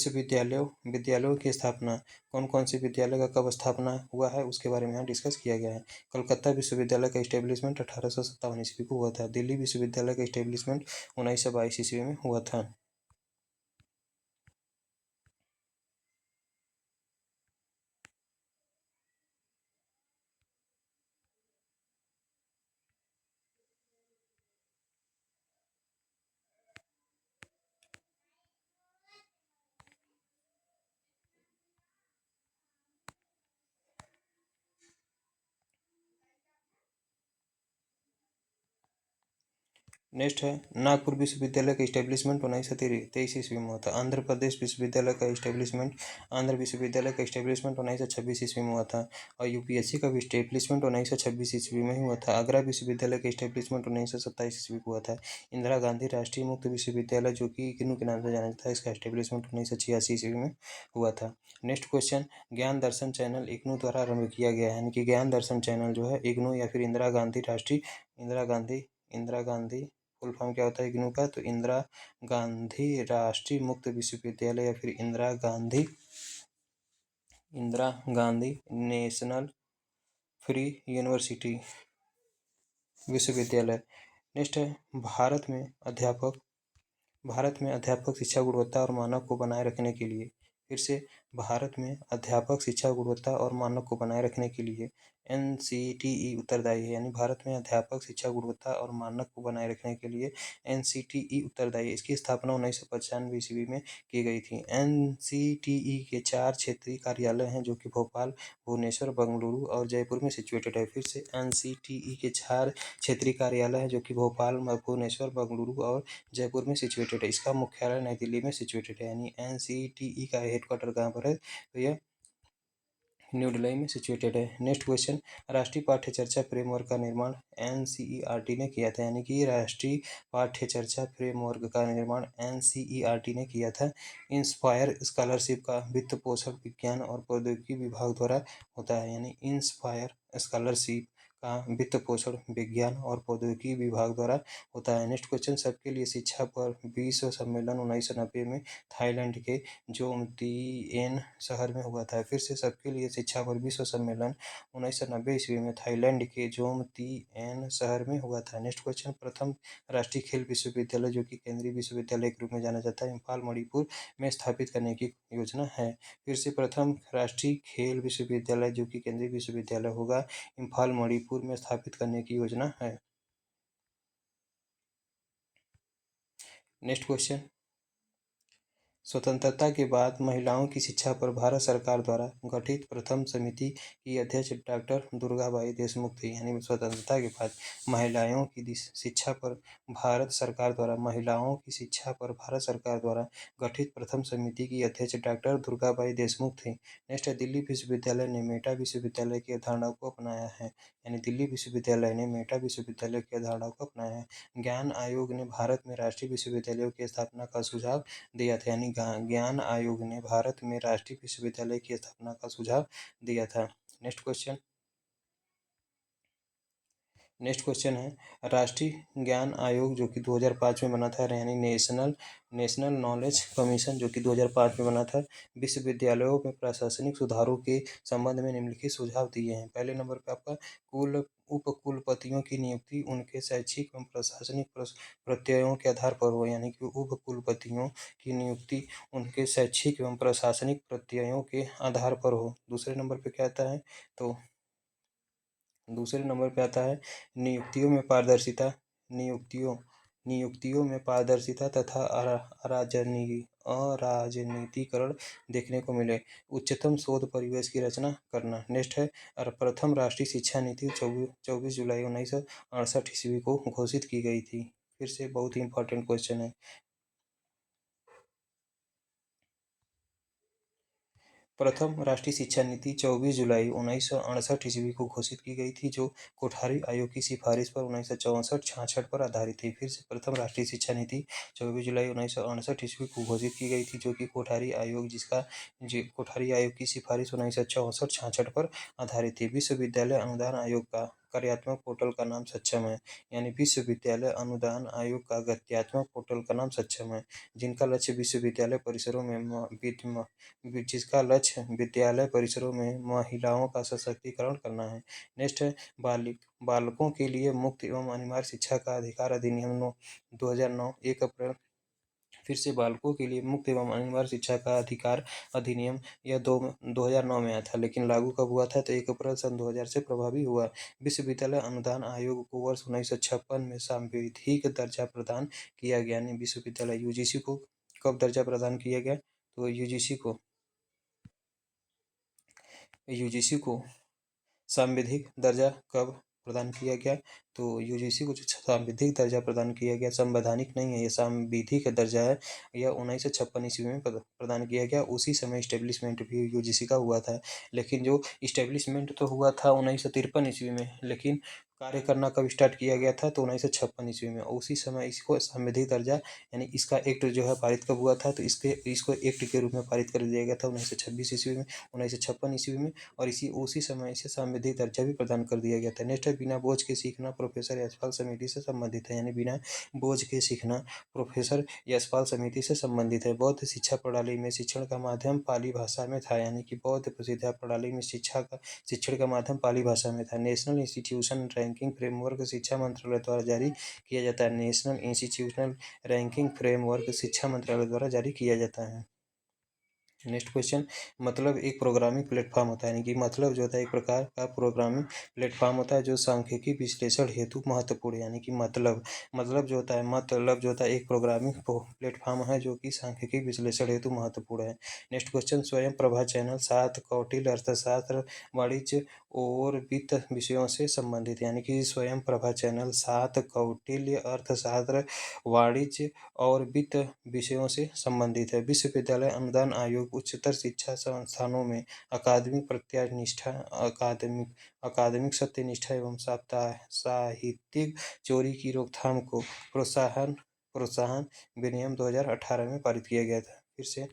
विद्यालयों की स्थापना, कौन कौन से विद्यालय का कब स्थापना हुआ है उसके बारे में यहाँ डिस्कस किया गया है। कलकत्ता विश्वविद्यालय का इस्टेब्लिशमेंट 1857 ईस्वी को हुआ था। दिल्ली विश्वविद्यालय का इस्टेब्लिशमेंट 1922 ईस्वी में हुआ था। नेक्स्ट है नागपुर विश्वविद्यालय का इस्टेब्लिशमेंट 1923 ईस्वी में हुआ था। आंध्र प्रदेश विश्वविद्यालय का इस्टेब्लिशमेंट 1926 ईस्वी में हुआ था। और UPSC का भी इस्टेब्लिशमेंट 1926 ईस्वी में ही हुआ था। आगरा विश्वविद्यालय का इस्टेब्लिशमेंट 1927 ईस्वी को हुआ था। इंदिरा गांधी राष्ट्रीय मुक्त विश्वविद्यालय जो कि इग्नू के नाम से जाना जाता है, इसका इस्टेब्लिशमेंट 1986 ईस्वी में हुआ था। नेक्स्ट क्वेश्चन, ज्ञान दर्शन चैनल इग्नू द्वारा आरंभ किया गया है। यानी कि ज्ञान दर्शन चैनल जो है इग्नू या फिर इंदिरा गांधी फुल फॉर्म क्या होता है इग्नू का, तो इंदिरा गांधी राष्ट्रीय मुक्त विश्वविद्यालय या फिर Indira Gandhi Indira Gandhi national free university विश्वविद्यालय। नेक्स्ट है भारत में अध्यापक शिक्षा गुणवत्ता और मानक को बनाए रखने के लिए, फिर से भारत में अध्यापक शिक्षा गुणवत्ता और मानक को बनाए रखने के लिए एनसीटीई उत्तरदायी है। यानी भारत में अध्यापक शिक्षा गुणवत्ता और मानक को बनाए रखने के लिए एनसीटीई उत्तरदायी है। इसकी स्थापना 1995 ईस्वी में की गई थी। एनसीटीई के 4 क्षेत्रीय कार्यालय हैं जो कि भोपाल, भुवनेश्वर, बेंगलुरु और जयपुर में सिचुएटेड है। फिर से एनसीटीई के 4 क्षेत्रीय कार्यालय हैं जो कि भोपाल, भुवनेश्वर, बेंगलुरु और जयपुर में सिचुएटेड है। इसका मुख्यालय नई दिल्ली में सिचुएटेड है। यानी एनसीटीई का हेडक्वार्टर कहाँ पर है, तो यह न्यू दिल्ली में सिचुएटेड है। नेक्स्ट क्वेश्चन, राष्ट्रीय पाठ्य चर्चा फ्रेमवर्क का निर्माण एनसीईआरटी ने किया था। यानी कि राष्ट्रीय पाठ्य चर्चा फ्रेमवर्क का निर्माण एनसीईआरटी ने किया था। इंस्पायर स्कॉलरशिप का वित्त पोषण विज्ञान और प्रौद्योगिकी विभाग द्वारा होता है। यानी इंस्पायर स्कॉलरशिप का वित्त पोषण विज्ञान और प्रौद्योगिकी विभाग द्वारा होता है। नेक्स्ट क्वेश्चन, सबके लिए शिक्षा पर विश्व सम्मेलन 1990 में थाईलैंड के जोमतीएन शहर में हुआ था। फिर से सबके लिए शिक्षा पर विश्व सम्मेलन 1990 ईस्वी में थाईलैंड के जोमतीएन शहर में हुआ था। नेक्स्ट क्वेश्चन, प्रथम राष्ट्रीय खेल विश्वविद्यालय जो कि केंद्रीय विश्वविद्यालय के रूप में जाना जाता है, इम्फाल मणिपुर में स्थापित करने की योजना है। फिर से प्रथम राष्ट्रीय खेल विश्वविद्यालय जो कि केंद्रीय विश्वविद्यालय होगा, इम्फाल मणिपुर में स्थापित करने की योजना है। नेक्स्ट क्वेश्चन, स्वतंत्रता के बाद महिलाओं की शिक्षा पर भारत सरकार द्वारा गठित प्रथम समिति की अध्यक्ष डॉक्टर दुर्गाबाई देशमुख थी। यानी स्वतंत्रता के बाद महिलाओं की शिक्षा पर भारत सरकार द्वारा गठित प्रथम समिति की अध्यक्ष डॉक्टर दुर्गाबाई देशमुख थी। नेक्स्ट है, दिल्ली विश्वविद्यालय ने मेटा विश्वविद्यालय की अवधारणा को अपनाया है। यानी दिल्ली विश्वविद्यालय ने मेटा विश्वविद्यालय की अवधारणा को अपनाया है। ज्ञान आयोग ने भारत में राष्ट्रीय विश्वविद्यालयों की स्थापना का सुझाव दिया था। यानी ज्ञान आयोग ने भारत में राष्ट्रीय विश्वविद्यालय की स्थापना का सुझाव दिया था। नेक्स्ट क्वेश्चन है, राष्ट्रीय ज्ञान आयोग जो कि 2005 में बना था, यानी नेशनल नॉलेज कमीशन जो कि 2005 में बना था, विश्वविद्यालयों में प्रशासनिक सुधारों के संबंध में निम्नलिखित सुझाव दिए हैं। पहले नंबर पर आपका उपकुलपतियों की नियुक्ति उनके शैक्षिक एवं प्रशासनिक प्रत्ययों के आधार पर हो। यानी कि उपकुलपतियों की नियुक्ति उनके शैक्षिक एवं प्रशासनिक प्रत्ययों के आधार पर हो। दूसरे नंबर पर क्या आता है, तो दूसरे नंबर पे आता है नियुक्तियों में पारदर्शिता तथा अराजनीतिकरण देखने को मिले। उच्चतम शोध परिवेश की रचना करना। नेक्स्ट है, प्रथम राष्ट्रीय शिक्षा नीति 24 जुलाई 1968 ईस्वी को घोषित की गई थी। फिर से बहुत ही इंपॉर्टेंट क्वेश्चन है। प्रथम राष्ट्रीय शिक्षा नीति 24 जुलाई 1968 ईस्वी को घोषित की गई थी, जो कोठारी आयोग की सिफारिश पर 1964-66 पर आधारित थी। फिर से प्रथम राष्ट्रीय शिक्षा नीति 24 जुलाई 1968 ईस्वी को घोषित की गई थी, जो कि कोठारी आयोग की सिफारिश 1964-66 पर आधारित थी। विश्वविद्यालय अनुदान आयोग का कार्यात्मक पोर्टल का नाम सक्षम है। यानी विश्वविद्यालय अनुदान आयोग का गत्यात्मक पोर्टल का नाम सक्षम है, जिसका लक्ष्य विद्यालय परिसरों में महिलाओं का सशक्तिकरण करना है। नेक्स्ट है, बालकों के लिए मुक्त एवं अनिवार्य शिक्षा का अधिकार अधिनियम 2009 1 अप्रैल। फिर से बालकों के लिए मुक्त एवं अनिवार्य शिक्षा का अधिकार अधिनियम यह 2009 में आया था, लेकिन लागू कब हुआ था, तो 1 अप्रैल सन 2000 से प्रभावी हुआ। विश्वविद्यालय अनुदान आयोग को वर्ष 1956 में सांविधिक दर्जा प्रदान किया गया। यानी विश्वविद्यालय यूजीसी को कब दर्जा प्रदान किया गया, तो यूजीसी को सांविधिक दर्जा कब प्रदान किया गया, तो यूजीसी को जो सांविधिक दर्जा प्रदान किया गया, संवैधानिक नहीं है, ये सांविधिक दर्जा है, यह 1956 ईस्वी में प्रदान किया गया। उसी समय इस्टेब्लिशमेंट भी यूजीसी का हुआ था, लेकिन जो इस्टेब्लिशमेंट तो हुआ था 1953 ईस्वी में, लेकिन कार्य करना कब स्टार्ट किया गया था, तो 1956 ईस्वी में। और उसी समय इसको संवैधानिक दर्जा यानी इसका एक्ट जो है पारित कब हुआ था, तो इसको एक्ट के रूप में पारित कर दिया गया था 1926 ईस्वी में, 1956 ईस्वी में। और उसी समय इसे संवैधानिक दर्जा भी प्रदान कर दिया गया था। नेक्स्ट है बिना बोझ के सीखना, प्रोफेसर यशपाल समिति से संबंधित है, यानी बिना बोझ के सीखना प्रोफेसर यशपाल समिति से संबंधित है। बौद्ध शिक्षा प्रणाली में शिक्षण का माध्यम पाली भाषा में था, यानी कि बौद्ध विद्या प्रणाली में शिक्षण का माध्यम पाली भाषा में था। नेशनल इंस्टीट्यूशन रैंकिंग फ्रेमवर्क शिक्षा मंत्रालय द्वारा जारी किया जाता है। नेशनल इंस्टीट्यूशनल रैंकिंग फ्रेमवर्क शिक्षा मंत्रालय द्वारा जारी किया जाता है। नेक्स्ट क्वेश्चन, मतलब एक प्रोग्रामिंग प्लेटफॉर्म होता है, यानी कि मतलब जो होता है एक प्रकार का प्रोग्रामिंग प्लेटफॉर्म होता है जो सांख्यिकी विश्लेषण हेतु महत्वपूर्ण है, यानी कि मतलब जो होता है एक प्रोग्रामिंग प्लेटफॉर्म है जो कि सांख्यिकी विश्लेषण हेतु महत्वपूर्ण है। नेक्स्ट क्वेश्चन, स्वयं प्रभा चैनल 7 कौटिल्य अर्थशास्त्र वाणिज्य और वित्त विषयों से संबंधित, यानी कि स्वयं प्रभा चैनल 7 कौटिल्य अर्थशास्त्र वाणिज्य और वित्त विषयों से संबंधित है। विश्वविद्यालय अनुदान आयोग उच्चतर शिक्षा संस्थानों में अकादमिक प्रत्यानिष्ठा अकादमिक सत्यनिष्ठा एवं साहित्यिक चोरी की रोकथाम को प्रोत्साहन विनियम 2018 में पारित किया गया था। फिर से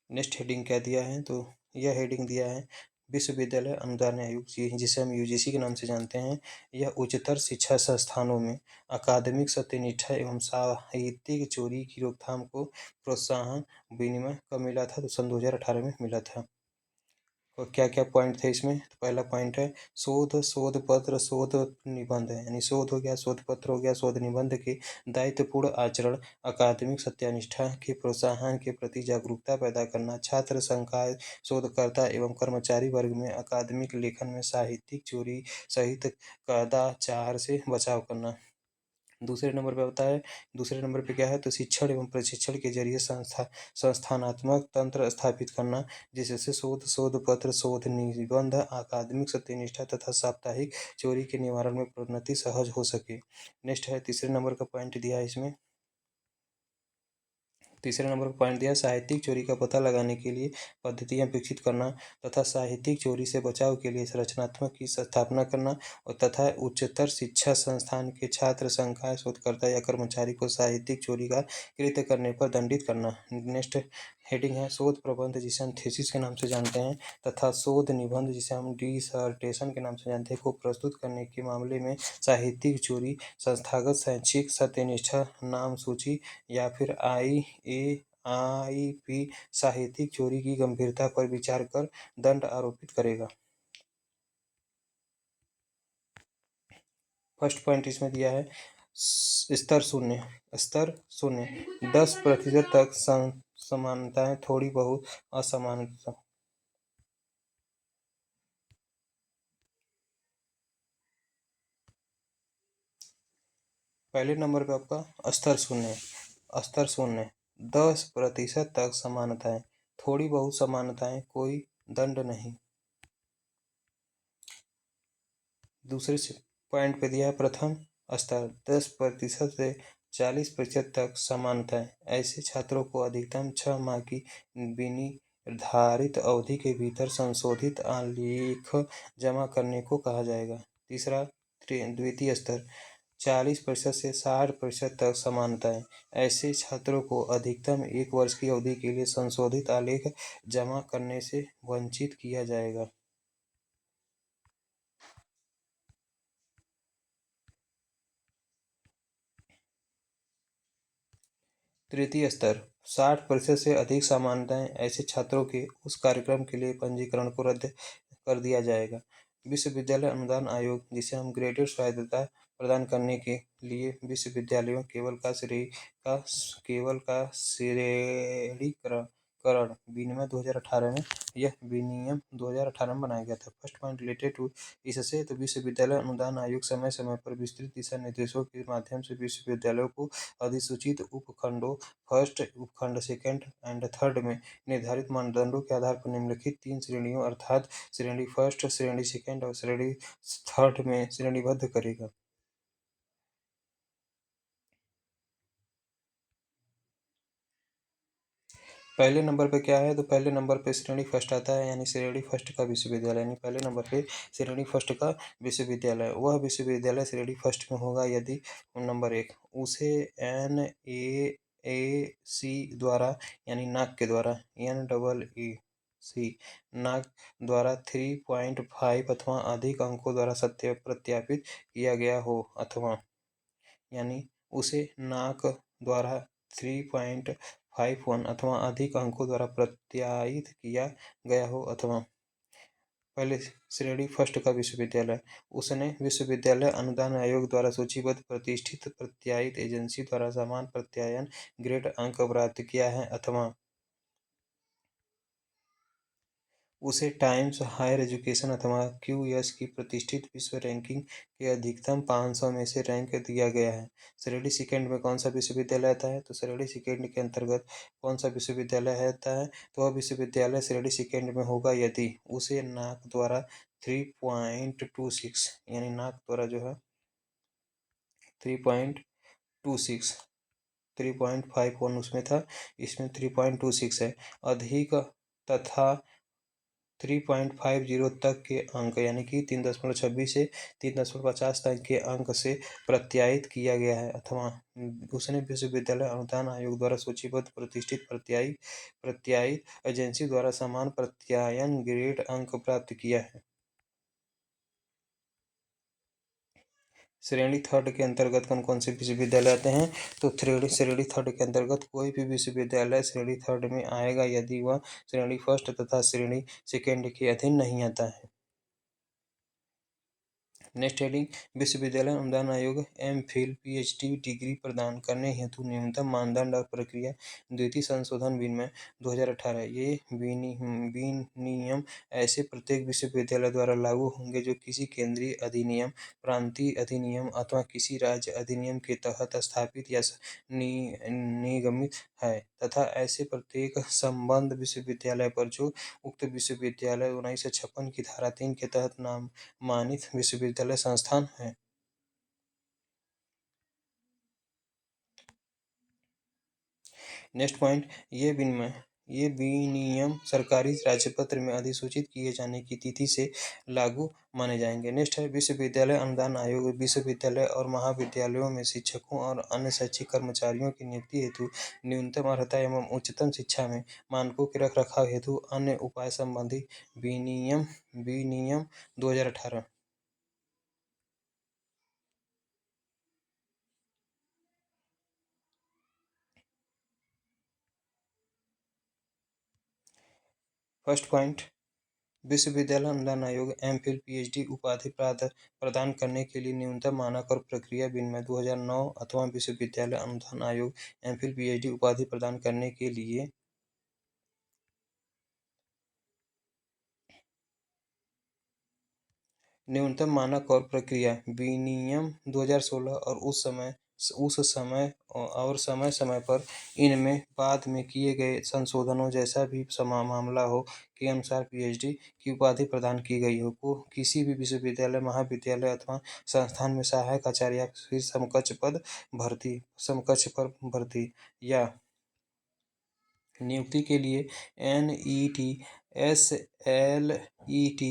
नेक्स्ट हेडिंग क्या दिया है, तो यह हेडिंग दिया है विश्वविद्यालय अनुदान आयोग, जिसे हम यूजीसी के नाम से जानते हैं। यह उच्चतर शिक्षा संस्थानों में अकादमिक सत्यनिष्ठा एवं साहित्यिक चोरी की रोकथाम को प्रोत्साहन विनियम कब मिला था, तो सन 2018 में मिला था। और क्या क्या पॉइंट थे इसमें, तो पहला पॉइंट है शोध पत्र शोध निबंध है, यानी शोध हो गया, शोध पत्र हो गया, शोध निबंध के दायित्वपूर्ण आचरण, अकादमिक सत्यानिष्ठा के प्रोत्साहन के प्रति जागरूकता पैदा करना, छात्र संकाय शोधकर्ता एवं कर्मचारी वर्ग में अकादमिक लेखन में साहित्यिक चोरी सहित कदाचार से बचाव करना। दूसरे नंबर पे क्या है, तो शिक्षण एवं प्रशिक्षण के जरिए संस्थानात्मक तंत्र स्थापित करना, जिससे शोध पत्र शोध निबंध अकादमिक सत्यनिष्ठा तथा साप्ताहिक चोरी के निवारण में प्रोन्नति सहज हो सके। नेक्स्ट है तीसरे नंबर का पॉइंट दिया है इसमें, तीसरे नंबर पर पॉइंट दिया साहित्यिक चोरी का पता लगाने के लिए पद्धतियां विकसित करना तथा साहित्यिक चोरी से बचाव के लिए रचनात्मक की स्थापना करना और तथा उच्चतर शिक्षा संस्थान के छात्र संकाय शोधकर्ता या कर्मचारी को साहित्यिक चोरी का कृत्य करने पर दंडित करना। नेक्स्ट हेडिंग है शोध प्रबंध, जिसे हम थीसिस के नाम से जानते हैं, तथा शोध निबंध, जिसे हम डिसर्टेशन के नाम से जानते हैं, को प्रस्तुत करने के मामले में साहित्यिक चोरी, संस्थागत शैक्षिक सत्यनिष्ठा नाम सूची या फिर IAIP साहित्यिक चोरी की गंभीरता पर विचार कर दंड आरोपित करेगा। फर्स्ट पॉइंट इसमें दिया है स्तर शून्य 10% तक समानताएं थोड़ी बहुत असमानता। पहले नंबर पे आपका स्तर शून्य 10% तक समानताएं थोड़ी बहुत समानताएं कोई दंड नहीं। दूसरे पॉइंट पे दिया है प्रथम स्तर 10% से 40% तक समानताएं, ऐसे छात्रों को अधिकतम 6 माह की निर्धारित अवधि के भीतर संशोधित आलेख जमा करने को कहा जाएगा। तीसरा द्वितीय स्तर 40% से 60% तक समानताएं, ऐसे छात्रों को अधिकतम 1 वर्ष की अवधि के लिए संशोधित आलेख जमा करने से वंचित किया जाएगा। तृतीय स्तर 60% से अधिक समानताएं, ऐसे छात्रों के उस कार्यक्रम के लिए पंजीकरण को रद्द कर दिया जाएगा। विश्वविद्यालय अनुदान आयोग, जिसे हम ग्रेडेड स्वायत्तता प्रदान करने के लिए विश्वविद्यालयों केवल का श्रेणीकरण विनियम 2018 में यह विनियम 2018 में बनाया गया था। फर्स्ट पॉइंट रिलेटेड टू इससे, तो विश्वविद्यालय अनुदान आयोग समय समय पर विस्तृत दिशा निर्देशों के माध्यम से विश्वविद्यालयों को अधिसूचित उपखंडों फर्स्ट उपखंड सेकंड एंड थर्ड में निर्धारित मानदंडों के आधार पर निम्नलिखित 3 श्रेणियों अर्थात श्रेणी फर्स्ट, श्रेणी सेकंड और श्रेणी थर्ड में श्रेणीबद्ध करेगा। पहले नंबर पे क्या है, तो पहले नंबर पे श्रेणी फर्स्ट आता है, यानी श्रेणी फर्स्ट का विश्वविद्यालय, यानी पहले नंबर पे श्रेणी फर्स्ट का विश्वविद्यालय। वह विश्वविद्यालय श्रेणी फर्स्ट में होगा यदि नंबर एक, उसे NAAC द्वारा, यानी नाक के द्वारा, NEEC नाक द्वारा 3.5 अथवा अधिक अंकों द्वारा सत्य प्रत्यापित किया गया हो, अथवा यानी उसे नाक द्वारा 3.51 अथवा अधिक अंकों द्वारा प्रत्यायित किया गया हो, अथवा पहले श्रेणी फर्स्ट का विश्वविद्यालय, उसने विश्वविद्यालय अनुदान आयोग द्वारा सूचीबद्ध प्रतिष्ठित प्रत्यायित एजेंसी द्वारा समान प्रत्यायन ग्रेड अंक प्राप्त किया है, अथवा उसे टाइम्स हायर एजुकेशन अथवा QS की प्रतिष्ठित विश्व रैंकिंग के अधिकतम 500 में से रैंक दिया गया है। श्रेणी सेकेंड में कौन सा विश्वविद्यालय आता है, तो श्रेणी सेकेंड के अंतर्गत कौन सा विश्वविद्यालय आता है, तो वह विश्वविद्यालय श्रेणी सेकेंड में होगा यदि उसे नाक द्वारा 3.26, यानी नाक द्वारा जो है 3.26, 3.51 उसमें था, इसमें 3.26 है, अधिक तथा 3.50 तक के अंक, यानी कि 3.26 से 3.50 तक के अंक से प्रत्यायित किया गया है, अथवा उसने विश्वविद्यालय अनुदान आयोग द्वारा सूचीबद्ध प्रतिष्ठित प्रत्यायित एजेंसी द्वारा समान प्रत्यायन ग्रेड अंक प्राप्त किया है। श्रेणी थर्ड के अंतर्गत कौन कौन से विश्वविद्यालय आते हैं, तो श्रेणी थर्ड के अंतर्गत कोई भी विश्वविद्यालय श्रेणी थर्ड में आएगा यदि वह श्रेणी फर्स्ट तथा श्रेणी सेकेंड के अधीन नहीं आता है। नेक्स्ट हेडिंग, विश्वविद्यालय अनुदान आयोग MPhil PhD डिग्री प्रदान करने हेतु न्यूनतम मानदंड और प्रक्रिया द्वितीय संशोधन विनियम 2018। ये विनियम ऐसे प्रत्येक विश्वविद्यालय द्वारा लागू होंगे जो किसी केंद्रीय अधिनियम, प्रांतीय अधिनियम अथवा किसी राज्य अधिनियम के तहत स्थापित या निगमित है, तथा ऐसे प्रत्येक संबद्ध विश्वविद्यालय पर जो उक्त विश्वविद्यालय 1956 की धारा 3 के तहत नामांकित विश्वविद्यालय संस्थान है। नेक्स्ट पॉइंट, ये विनियम सरकारी राज्यपत्र में अधिसूचित किए जाने की तिथि से लागू माने जाएंगे। नेक्स्ट है, विश्वविद्यालय अनुदान आयोग विश्वविद्यालय और महाविद्यालयों में शिक्षकों और अन्य शैक्षिक कर्मचारियों की नियुक्ति हेतु न्यूनतम अर्हता एवं उच्चतम शिक्षा में मानकों के रखरखाव हेतु अन्य उपाय संबंधी विनियम 2018। फर्स्ट पॉइंट, विश्वविद्यालय अनुदान आयोग MPhil PhD उपाधि प्रदान करने के लिए न्यूनतम मानक और प्रक्रिया विनियम 2009 अथवा विश्वविद्यालय अनुदान आयोग MPhil PhD उपाधि प्रदान करने के लिए न्यूनतम मानक और प्रक्रिया विनियम 2016 और समय समय पर इनमें बाद में किए गए संशोधनों जैसा भी मामला हो के अनुसार PhD की उपाधि प्रदान की गई हो, को किसी भी विश्वविद्यालय, महाविद्यालय अथवा संस्थान में सहायक आचार्य या फिर समकक्ष पर भर्ती या नियुक्ति के लिए NET SLET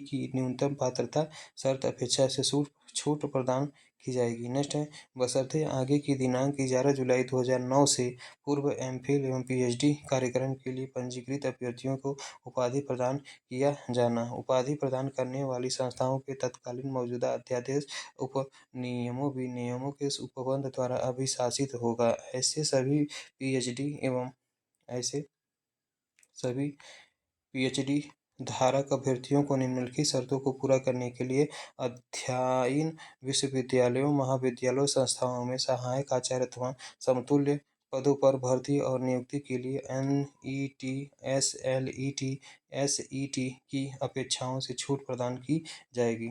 की न्यूनतम पात्रता शर्त अपेक्षा से छूट प्रदान की जाएगी। नेक्स्ट है, बशर्ते आगे की दिनांक 11 जुलाई 2009 से पूर्व MPhil एवं PhD कार्यक्रम के लिए पंजीकृत अभ्यर्थियों को उपाधि प्रदान किया जाना। उपाधि प्रदान करने वाली संस्थाओं के तत्कालीन मौजूदा अध्यादेश उपनियमों विनियमों के उपबंध द्वारा अभिशासित होगा। ऐसे सभी PhD धारक अभ्यर्थियों को निम्नलिखित शर्तों को पूरा करने के लिए अध्ययन विश्वविद्यालयों, महाविद्यालयों, संस्थाओं में सहायक आचार्य अथवा समतुल्य पदों पर भर्ती और नियुक्ति के लिए NET SLET की अपेक्षाओं से छूट प्रदान की जाएगी।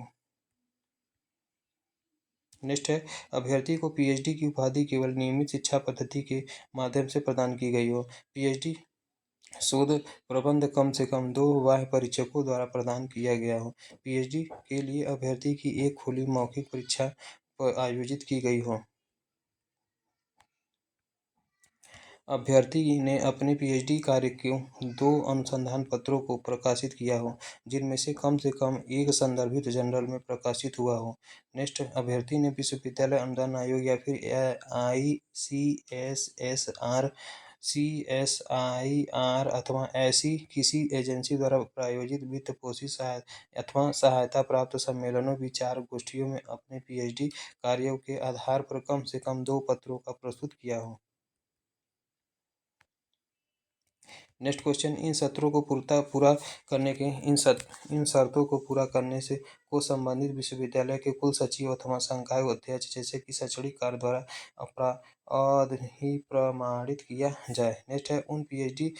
नेक्स्ट है, अभ्यर्थी को PhD की उपाधि केवल नियमित शिक्षा पद्धति के माध्यम से प्रदान की गई हो। PhD शोध प्रबंध कम से कम 2 बाह्य परीक्षकों द्वारा प्रदान किया गया हो। PhD के लिए अभ्यर्थी की एक खुली मौखिक परीक्षा आयोजित की गई हो। अभ्यर्थी ने अपने पीएचडी कार्य के 2 अनुसंधान पत्रों को प्रकाशित किया हो, जिनमें से कम एक संदर्भित जर्नल में प्रकाशित हुआ हो। नेक्स्ट, अभ्यर्थी ने विश्वविद्यालय अनुदान आयोग या फिर ICSSR, CSIR अथवा ऐसी किसी एजेंसी द्वारा प्रायोजित वित्त पोषित अथवा सहायता प्राप्त सम्मेलनों, विचार गोष्ठियों में अपने पीएचडी कार्यों के आधार पर कम से कम 2 पत्रों का प्रस्तुत किया हो। नेक्स्ट क्वेश्चन, इन शर्तों को पूरा करने के इन शर्तों को पूरा करने से को संबंधित विश्वविद्यालय के कुल सचिव अथवा संकाय अध्यक्ष जैसे कि शैक्षणिक कार्य द्वारा प्रमाणित किया जाए। नेक्स्ट है, उन पीएचडी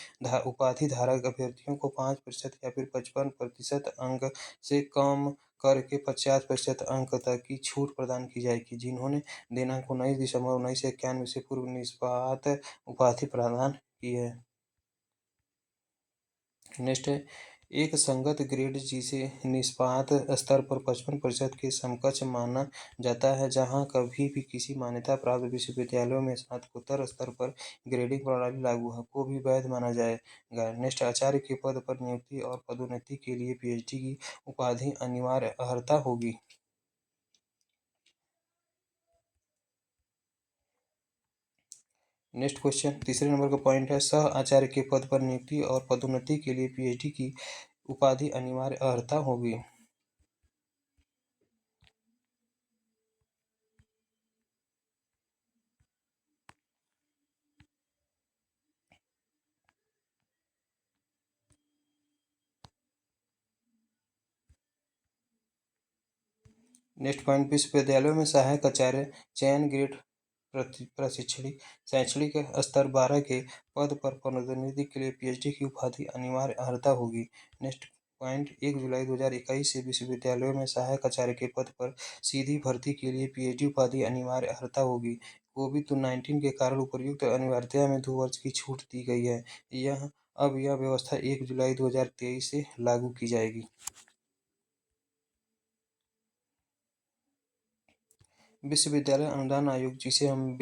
उपाधि धारक अभ्यर्थियों को 5% या फिर 55% अंक से कम करके 50% अंक तक की छूट प्रदान की जाएगी, जिन्होंने दिनांक 19 दिसंबर 1991 से पूर्व निष्पात उपाधि प्रदान की है। नेक्स्ट है, एक संगत ग्रेड जिसे निष्पात स्तर पर 55% के समकक्ष माना जाता है, जहां कभी भी किसी मान्यता प्राप्त विश्वविद्यालयों में स्नातकोत्तर स्तर पर ग्रेडिंग प्रणाली लागू है, को भी वैध माना जाएगा। नेक्स्ट, आचार्य के पद पर नियुक्ति और पदोन्नति के लिए पीएचडी की उपाधि अनिवार्य अर्हता होगी। नेक्स्ट क्वेश्चन, तीसरे नंबर का पॉइंट है, सह आचार्य के पद पर नियुक्ति और पदोन्नति के लिए पीएचडी की उपाधि अनिवार्य अर्हता होगी। नेक्स्ट पॉइंट, विश्वविद्यालयों में सहायक आचार्य चयन ग्रेड शैक्षणिक स्तर 12 के पद पर पदोन्नति के लिए पीएचडी की उपाधि अनिवार्य अर्हता होगी। नेक्स्ट पॉइंट, 1 जुलाई 2021 से विश्वविद्यालयों में सहायक आचार्य के पद पर सीधी भर्ती के लिए पीएचडी उपाधि अनिवार्य अर्हता होगी। कोविड-19 के कारण उपर्युक्त अनिवार्यता में 2 वर्ष की छूट दी गई है। अब यह व्यवस्था 1 जुलाई 2023 से लागू की जाएगी। विश्वविद्यालय अनुदान आयोग, जिसे हम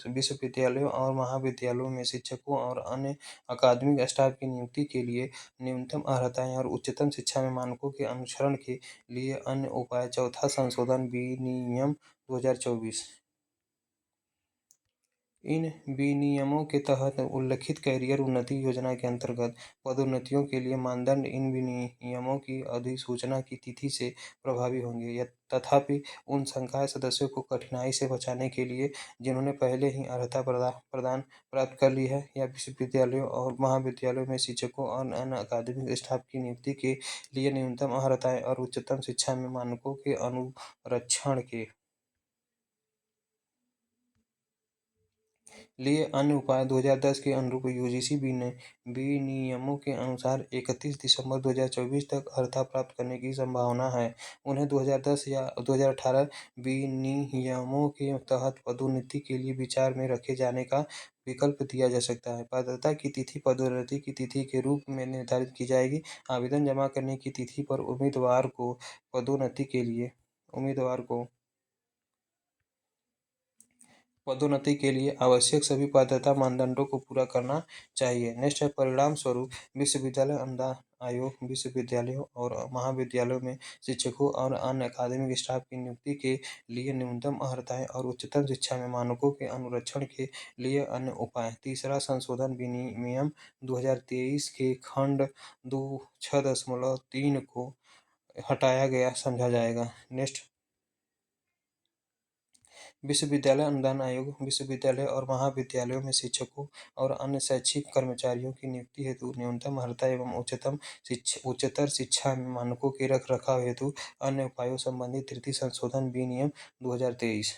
विश्वविद्यालयों और महाविद्यालयों में शिक्षकों और अन्य अकादमिक स्टाफ की नियुक्ति के लिए न्यूनतम अर्हताएं और उच्चतम शिक्षा में मानकों के अनुसरण के लिए अन्य उपाय, चौथा संशोधन विनियम 2024। इन विनियमों के तहत उल्लिखित कैरियर उन्नति योजना के अंतर्गत पदोन्नतियों के लिए मानदंड इन विनियमों की अधिसूचना की तिथि से प्रभावी होंगे। तथापि उन संकाय सदस्यों को कठिनाई से बचाने के लिए जिन्होंने पहले ही अर्हता प्रदान प्राप्त कर ली है, या विश्वविद्यालयों और महाविद्यालयों में शिक्षकों और अन्य अकादमिक स्टाफ की नियुक्ति के लिए न्यूनतम अर्हताएं और उच्चतम शिक्षा में मानकों के अनुरक्षण के लिए अन्य उपाय 2010 के अनुरूप यूजीसी विनियमों के अनुसार 31 दिसंबर 2024 तक अर्हता प्राप्त करने की संभावना है। उन्हें 2010 या 2018 विनियमों के तहत पदोन्नति के लिए विचार में रखे जाने का विकल्प दिया जा सकता है। पात्रता की तिथि पदोन्नति की तिथि के रूप में निर्धारित की जाएगी। आवेदन जमा करने की तिथि पर उम्मीदवार को पदोन्नति के लिए आवश्यक सभी पात्रता मानदंडों को पूरा करना चाहिए। नेक्स्ट है, परिणाम स्वरूप विश्वविद्यालय अनुदान आयोग विश्वविद्यालयों और महाविद्यालयों में शिक्षकों और अन्य अकादमिक स्टाफ की नियुक्ति के लिए न्यूनतम अर्हताएं और उच्चतम शिक्षा में मानकों के अनुरक्षण के लिए अन्य उपाय। तीसरा संशोधन विनियम 2023 के खंड 6.3 को हटाया गया समझा जाएगा। नेक्स्ट, विश्वविद्यालय अनुदान आयोग विश्वविद्यालय और महाविद्यालयों में शिक्षकों और अन्य शैक्षिक कर्मचारियों की नियुक्ति हेतु न्यूनतम अर्हता एवं उच्चतर शिक्षा में मानकों के रखरखाव हेतु अन्य उपायों संबंधी तृतीय संशोधन विनियम 2023।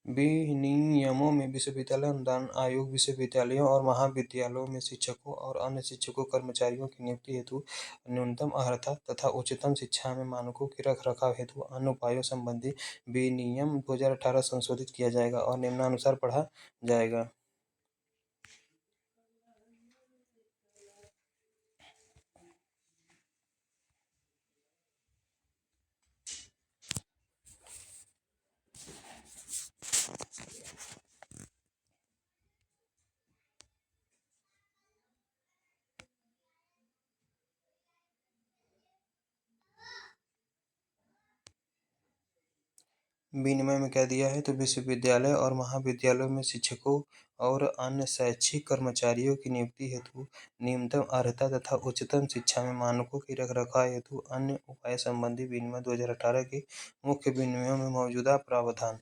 विनियमों में विश्वविद्यालय अनुदान आयोग विश्वविद्यालयों और महाविद्यालयों में शिक्षकों और अन्य शिक्षकों कर्मचारियों की नियुक्ति हेतु न्यूनतम अर्हता तथा उच्चतम शिक्षा में मानकों के रखरखाव हेतु अन्य उपायों संबंधी विनियम 2018 संशोधित किया जाएगा और निम्नानुसार पढ़ा जाएगा। विनिमय में क्या दिया है, तो विश्वविद्यालय और महाविद्यालयों में शिक्षकों और अन्य शैक्षिक कर्मचारियों की नियुक्ति हेतु न्यूनतम अर्हता तथा उच्चतम शिक्षा में मानकों की रखरखाव हेतु अन्य उपाय संबंधी विनिमय 2018 के मुख्य विनिमयों में मौजूदा प्रावधान।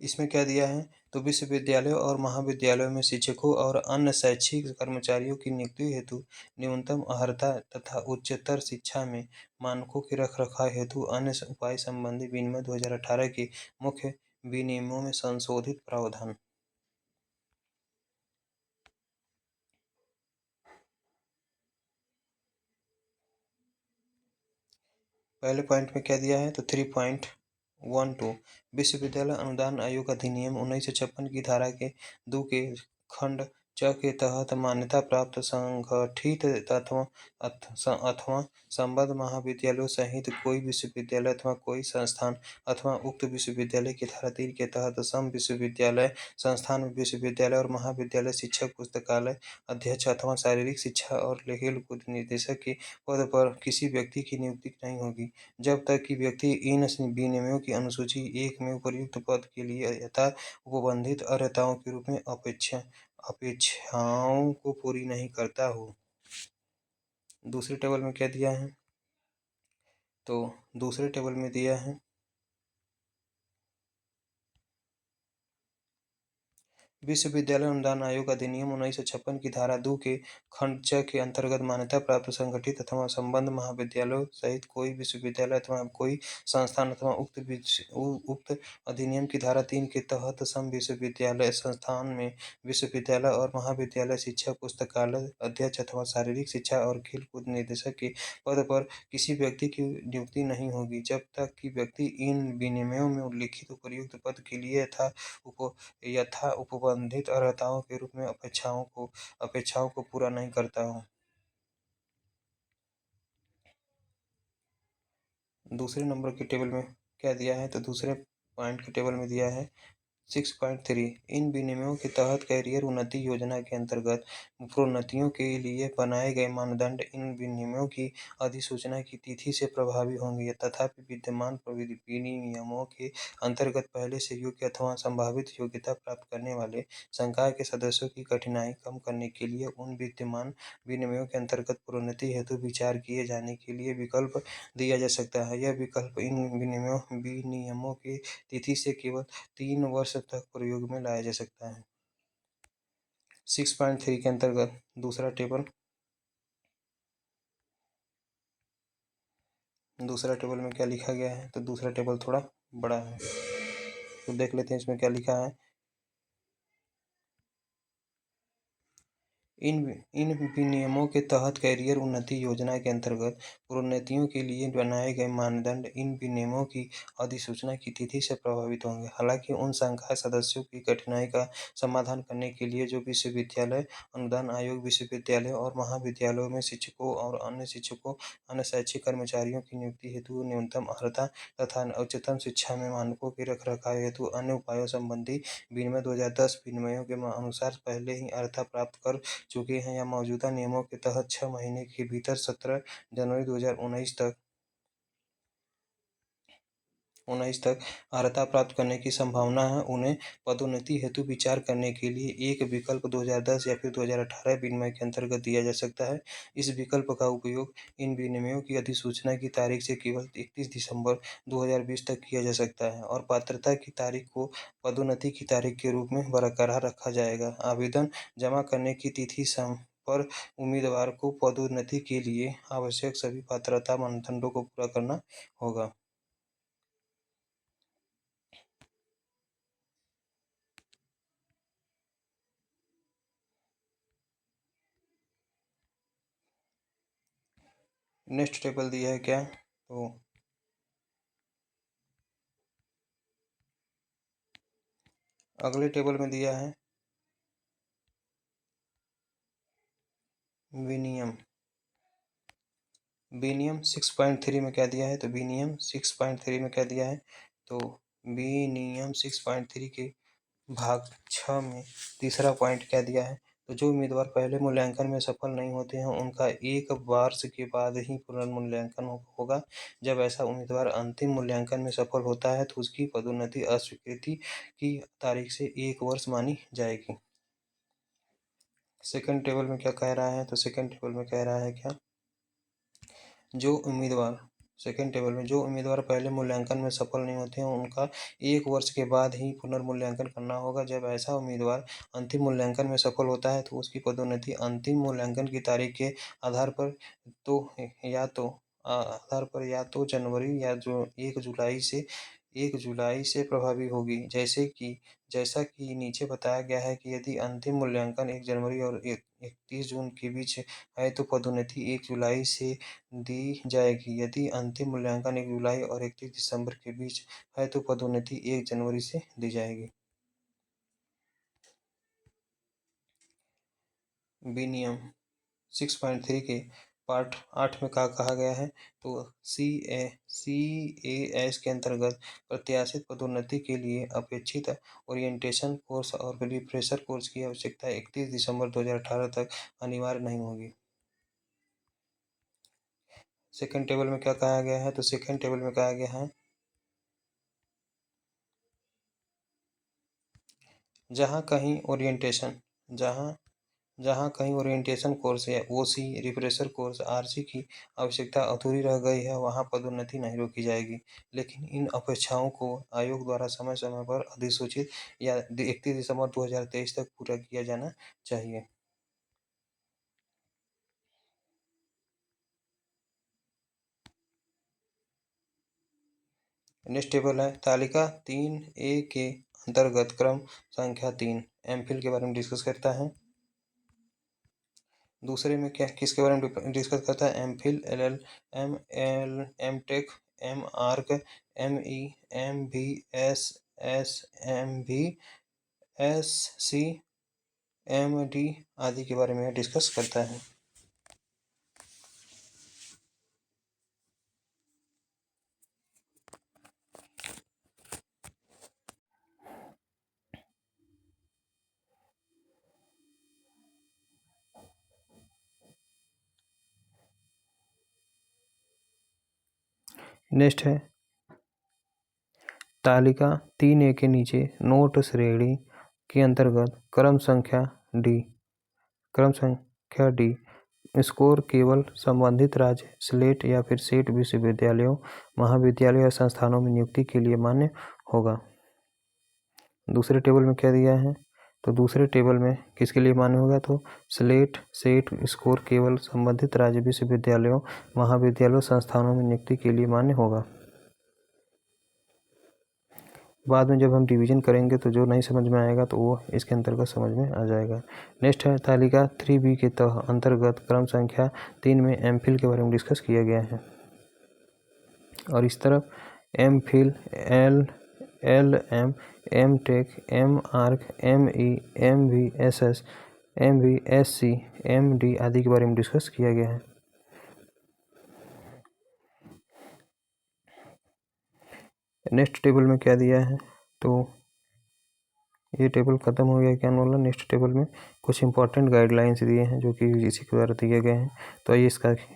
इसमें क्या दिया है, तो विश्वविद्यालयों और महाविद्यालयों में शिक्षकों और अन्य शैक्षिक कर्मचारियों की नियुक्ति हेतु न्यूनतम अर्हता तथा उच्चतर शिक्षा में मानकों के रखरखाव हेतु अन्य उपाय संबंधी विनिमय 2018 के मुख्य विनियमों में संशोधित प्रावधान। पहले पॉइंट में क्या दिया है, तो 3.12 विश्वविद्यालय अनुदान आयोग अधिनियम 1956 की धारा के 2 के खंड च के तहत मान्यता प्राप्त संगठित अथवा संबद्ध महाविद्यालयों सहित कोई विश्वविद्यालय अथवा कोई संस्थान अथवा उक्त विश्वविद्यालय की धारा 3 के तहत सम विश्वविद्यालय संस्थान में विश्वविद्यालय और महाविद्यालय शिक्षक पुस्तकालय अध्यक्ष अथवा शारीरिक शिक्षा और खेल कूद निदेशक के पद पर किसी व्यक्ति की नियुक्ति नहीं होगी, जब तक कि व्यक्ति इन विनियमों की अनुसूची 1 में उपर्युक्त पद के लिए यथा उपबंधित अर्हताओं के रूप में अपेक्षाओं को पूरी नहीं करता हो। दूसरे टेबल में क्या दिया है, तो दूसरे टेबल में दिया है विश्वविद्यालय अनुदान आयोग अधिनियम 1956 की धारा 2 के खंड च के अंतर्गत मान्यता प्राप्त संगठित अथवा संबद्ध महाविद्यालयों सहित कोई विश्वविद्यालय अथवा कोई संस्थान अथवा उक्त अधिनियम की धारा 3 के तहत सम विश्वविद्यालय संस्थान में विश्वविद्यालय और महाविद्यालय शिक्षक पुस्तकालय अध्यक्ष अथवा शारीरिक शिक्षा और खेल कूद निदेशक के पद पर किसी व्यक्ति की नियुक्ति नहीं होगी, जब तक कि व्यक्ति इन विनियमों में उल्लिखित उपर्युक्त पद के लिए यथा उपबंधित अर्हताओं के रूप में अपेक्षाओं को पूरा नहीं करता हो। दूसरे नंबर के टेबल में क्या दिया है, तो दूसरे पॉइंट के टेबल में दिया है 6.3 इन विनियमों के तहत कैरियर उन्नति योजना के अंतर्गत प्रोन्नतियों के लिए बनाए गए मानदंड इन विनियमों की अधिसूचना की तिथि से प्रभावी होंगे, तथापि विद्यमान विनियमों के अंतर्गत पहले से योग्य अथवा संभावित योग्यता प्राप्त करने वाले संकाय के सदस्यों की कठिनाई कम करने के लिए उन विद्यमान विनियमों के अंतर्गत प्रोन्नति हेतु विचार किए जाने के लिए विकल्प दिया जा सकता है। यह विकल्प इन विनियमों की तिथि से केवल 3 वर्ष तक प्रयोग में लाया जा सकता है। 6.3 के अंतर्गत दूसरा टेबल में क्या लिखा गया है, तो दूसरा टेबल थोड़ा बड़ा है, तो देख लेते हैं इसमें क्या लिखा है। इन विनियमों के तहत कैरियर उन्नति योजना के अंतर्गत प्रोन्नतियों के लिए बनाए गए मानदंड इन विनियमों की अधिसूचना की तिथि से प्रभावित होंगे। हालांकि उन संकाय सदस्यों की कठिनाई का समाधान करने के लिए जो विश्वविद्यालय अनुदान आयोग विश्वविद्यालय और महाविद्यालयों में शिक्षकों और अन्य शैक्षिक कर्मचारियों की नियुक्ति हेतु न्यूनतम अर्हता तथा उच्चतम शिक्षा में मानकों के रखरखाव हेतु अन्य उपायों संबंधी विनिमय 2010 विनियमों के अनुसार पहले ही अर्हता प्राप्त कर चुके हैं या मौजूदा नियमों के तहत 6 महीने के भीतर 17 जनवरी 2019 तक अर्हता प्राप्त करने की संभावना है, उन्हें पदोन्नति हेतु विचार करने के लिए एक विकल्प 2010 या फिर 2018 विनिमय के अंतर्गत दिया जा सकता है। इस विकल्प का उपयोग इन विनिमयों की अधिसूचना की तारीख से केवल 31 दिसंबर 2020 तक किया जा सकता है और पात्रता की तारीख को पदोन्नति की तारीख के रूप में बरकरार रखा जाएगा। आवेदन जमा करने की तिथि पर उम्मीदवार को पदोन्नति के लिए आवश्यक सभी पात्रता मानदंडों को पूरा करना होगा। नेक्स्ट टेबल दिया है क्या, तो अगले टेबल में दिया है विनियम 6.3 में क्या दिया है, तो विनियम 6.3 में क्या दिया है, तो विनियम 6.3 के भाग 6 में तीसरा पॉइंट क्या दिया है, तो जो उम्मीदवार पहले मूल्यांकन में सफल नहीं होते हैं उनका 1 वर्ष के बाद ही पुनर्मूल्यांकन होगा। जब ऐसा उम्मीदवार अंतिम मूल्यांकन में सफल होता है तो उसकी पदोन्नति अस्वीकृति की तारीख से 1 वर्ष मानी जाएगी। सेकंड टेबल में क्या कह रहा है, तो सेकंड टेबल में कह रहा है क्या, जो उम्मीदवार सेकंड टेबल में जो उम्मीदवार पहले मूल्यांकन में सफल नहीं होते हैं उनका 1 वर्ष के बाद ही पुनर्मूल्यांकन करना होगा। जब ऐसा उम्मीदवार अंतिम मूल्यांकन में सफल होता है तो उसकी पदोन्नति अंतिम मूल्यांकन की तारीख के आधार पर या तो जनवरी या जो 1 जुलाई से प्रभावी होगी। जैसा कि नीचे बताया गया है कि यदि अंतिम मूल्यांकन 1 जनवरी और 31 जून के बीच है तो पदोन्नति 1 जुलाई से दी जाएगी। यदि अंतिम मूल्यांकन 1 जुलाई और 31 दिसंबर के बीच है तो पदोन्नति 1 जनवरी से दी जाएगी। विनियम 6.3 के पार्ट 8 में क्या कहा गया है, तो CAS के अंतर्गत प्रत्याशित पदोन्नति के लिए अपेक्षित ओरिएंटेशन कोर्स और रिफ्रेशर कोर्स की आवश्यकता 31 दिसंबर 2018 तक अनिवार्य नहीं होगी। सेकंड टेबल में क्या कहा गया है, तो सेकंड टेबल में कहा गया है जहाँ कहीं ओरिएंटेशन कोर्स या OC, रिफ्रेशर कोर्स, RC की आवश्यकता अधूरी रह गई है वहाँ पदोन्नति नहीं रोकी जाएगी, लेकिन इन अपेक्षाओं को आयोग द्वारा समय समय पर अधिसूचित या 31 दिसंबर 2023 तक पूरा किया जाना चाहिए। नेक्स्ट टेबल है तालिका 3A के अंतर्गत क्रम संख्या 3 MPhil के बारे में डिस्कस करता है। दूसरे में क्या किसके बारे में डिस्कस करता है, MPhil, LLM, MTech, MArc, ME, MVS, SMV, SC, MD आदि के बारे में डिस्कस करता है। नेक्स्ट है तालिका 3A के नीचे नोट श्रेणी के अंतर्गत क्रम संख्या D स्कोर केवल संबंधित राज्य स्लेट या फिर सेट विश्वविद्यालयों, महाविद्यालयों या संस्थानों में नियुक्ति के लिए मान्य होगा। दूसरे टेबल में क्या दिया है, तो दूसरे टेबल में किसके लिए मान्य होगा, तो सेट स्कोर केवल संबंधित राज्य विश्वविद्यालयों, महाविद्यालयों, संस्थानों में नियुक्ति के लिए मान्य होगा। बाद में जब हम डिवीजन करेंगे तो जो नहीं समझ में आएगा तो वो इसके अंतर्गत समझ में आ जाएगा। नेक्स्ट है तालिका 3B के अंतर्गत क्रम संख्या 3 में MPhil के बारे में डिस्कस किया गया है। और इस तरफ MPhil, LLM, MTech, MArc, ME, MVSS, MVSC, MD आदि के बारे में डिस्कस किया गया है। नेक्स्ट टेबल में क्या दिया है, तो ये टेबल खत्म हो गया क्या वाला। नेक्स्ट टेबल में कुछ इंपॉर्टेंट गाइडलाइंस दिए हैं जो कि इसी के द्वारा दिए गए हैं, तो आइए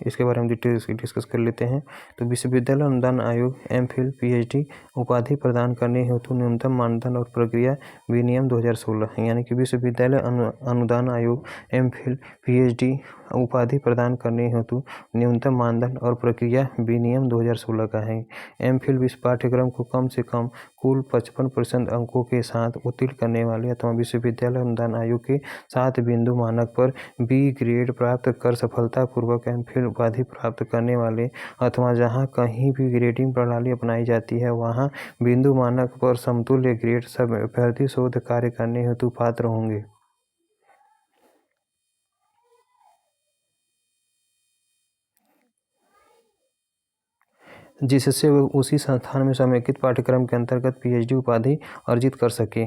इसके बारे में डिस्कस कर लेते हैं। तो विश्वविद्यालय अनुदान आयोग MPhil, PhD उपाधि प्रदान करने हेतु न्यूनतम मानदंड और प्रक्रिया विनियम 2016, यानी कि विश्वविद्यालय अनुदान आयोग MPhil, PhD उपाधि प्रदान करने हेतु न्यूनतम मानदंड और प्रक्रिया विनियम 2016 का है। MPhil इस पाठ्यक्रम को कम से कम कुल 55% अंकों के साथ उत्तीर्ण करने वाले अथवा विश्वविद्यालय अनुदान आयोग के 7 बिंदु मानक पर B ग्रेड प्राप्त कर सफलतापूर्वक MPhil उपाधि प्राप्त करने वाले अथवा जहां कहीं भी ग्रेडिंग प्रणाली अपनाई जाती है वहां बिंदु मानक पर समतुल्य ग्रेड सब अभ्यर्थी शोध कार्य करने हेतु पात्र होंगे, जिससे वे उसी संस्थान में समेकित पाठ्यक्रम के अंतर्गत PhD उपाधि अर्जित कर सके।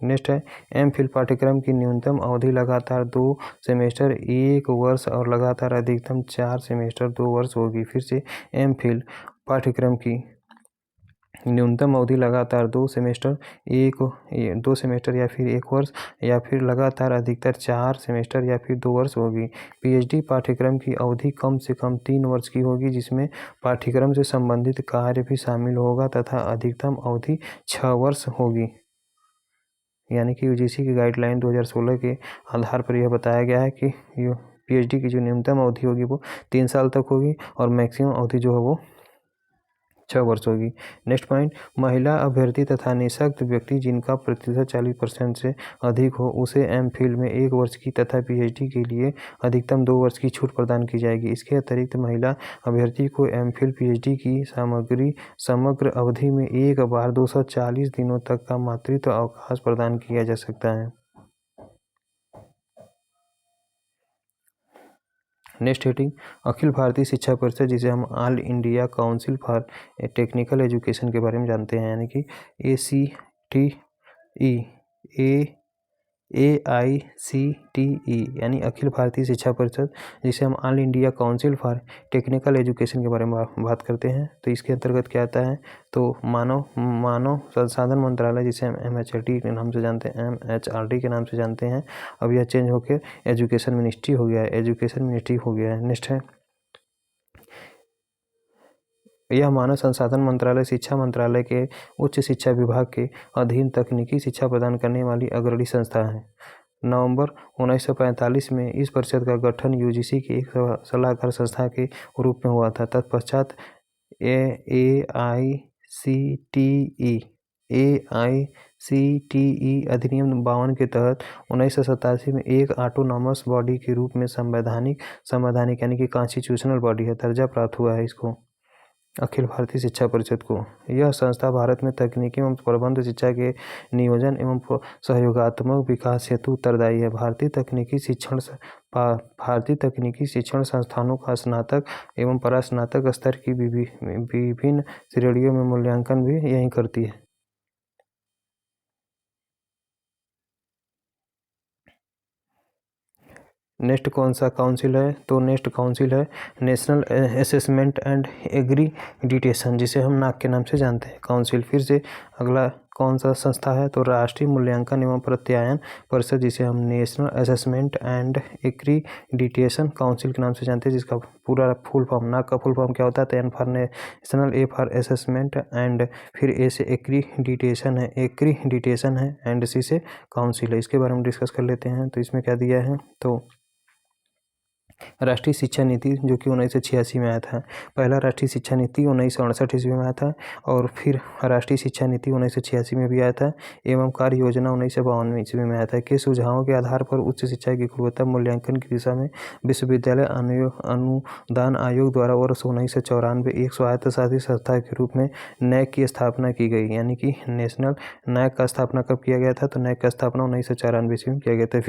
नेक्स्ट है MPhil पाठ्यक्रम की न्यूनतम अवधि लगातार 2 सेमेस्टर 1 वर्ष और लगातार अधिकतम 4 सेमेस्टर 2 वर्ष होगी। फिर से MPhil पाठ्यक्रम की न्यूनतम अवधि लगातार 2 सेमेस्टर या फिर 1 वर्ष या फिर लगातार अधिकतर 4 सेमेस्टर या फिर 2 वर्ष होगी। पीएचडी पाठ्यक्रम की अवधि कम से कम 3 वर्ष की होगी, जिसमें पाठ्यक्रम से संबंधित कार्य भी शामिल होगा तथा अधिकतम अवधि 6 वर्ष होगी। यानी कि यूजीसी की गाइडलाइन 2016 के आधार पर यह बताया गया है कि पीएचडी की जो न्यूनतम अवधि होगी वो 3 साल तक होगी और मैक्सिमम अवधि जो है वो 6 वर्ष होगी। नेक्स्ट पॉइंट, महिला अभ्यर्थी तथा निःशक्त व्यक्ति जिनका प्रतिशत 40% से अधिक हो उसे एमफिल में 1 वर्ष की तथा पीएचडी के लिए अधिकतम 2 वर्ष की छूट प्रदान की जाएगी। इसके अतिरिक्त महिला अभ्यर्थी को एमफिल पीएचडी की समग्र अवधि में एक बार 240 दिनों तक का मातृत्व अवकाश प्रदान किया जा सकता है। नेक्स्ट हेडिंग, अखिल भारतीय शिक्षा परिषद, जिसे हम all India council for technical education के बारे में जानते हैं, यानी कि AICTE यानी अखिल भारतीय शिक्षा परिषद, जिसे हम all India council for technical education के बारे में बात करते हैं। तो इसके अंतर्गत क्या आता है, तो मानव संसाधन मंत्रालय, जिसे हम MHRD के नाम से जानते हैं, MHRD के नाम से जानते हैं, अब यह चेंज होकर एजुकेशन मिनिस्ट्री हो गया है। नेक्स्ट है, यह मानव संसाधन मंत्रालय शिक्षा मंत्रालय के उच्च शिक्षा विभाग के अधीन तकनीकी शिक्षा प्रदान करने वाली अग्रणी संस्था है। नवंबर 1945 में इस परिषद का गठन यूजीसी की एक सलाहकार संस्था के रूप में हुआ था। तत्पश्चात AICTE अधिनियम 52 के तहत 1987 में एक ऑटोनॉमस बॉडी के रूप में संवैधानिक यानी कि कॉन्स्टिट्यूशनल बॉडी है दर्जा प्राप्त हुआ है इसको, अखिल भारतीय शिक्षा परिषद को। यह संस्था भारत में तकनीकी एवं प्रबंध शिक्षा के नियोजन एवं सहयोगात्मक विकास हेतु उत्तरदायी है। भारतीय तकनीकी शिक्षण संस्थानों का स्नातक एवं परास्नातक स्तर की विभिन्न श्रेणियों में मूल्यांकन भी यही करती है। नेक्स्ट कौन सा काउंसिल है, तो नेक्स्ट काउंसिल है नेशनल असेसमेंट एंड एग्रीडिटेशन, जिसे हम नाक के नाम से जानते हैं काउंसिल। फिर से अगला कौन सा संस्था है, तो राष्ट्रीय मूल्यांकन एवं प्रत्यायन परिषद, जिसे हम नेशनल असेसमेंट एंड एग्रीडिटेशन काउंसिल के नाम से जानते हैं, जिसका पूरा फुल फॉर्म, नाक का फुल फॉर्म क्या होता है, तो N for national, A for assessment and फिर A से एग्रीडिटेशन है एंड C से काउंसिल है। इसके बारे में डिस्कस कर लेते हैं। तो इसमें क्या दिया है, तो राष्ट्रीय शिक्षा नीति जो कि 1986 में आया था, पहला राष्ट्रीय शिक्षा नीति 1968 ईस्वी में आया था और फिर राष्ट्रीय शिक्षा नीति 1986 में भी आया था एवं कार्य योजना 1952 ईस्वी में आया था, के सुझावों के आधार पर उच्च शिक्षा की गुणवत्ता मूल्यांकन की दिशा में विश्वविद्यालय अनुदान आयोग द्वारा वर्ष 1994 एक स्वायत्तशासी संस्था के रूप में NAAC की स्थापना की गई। यानी कि नेशनल NAAC का स्थापना कब किया गया था, तो NAAC का स्थापना 1994 ईस्वी में किया गया था।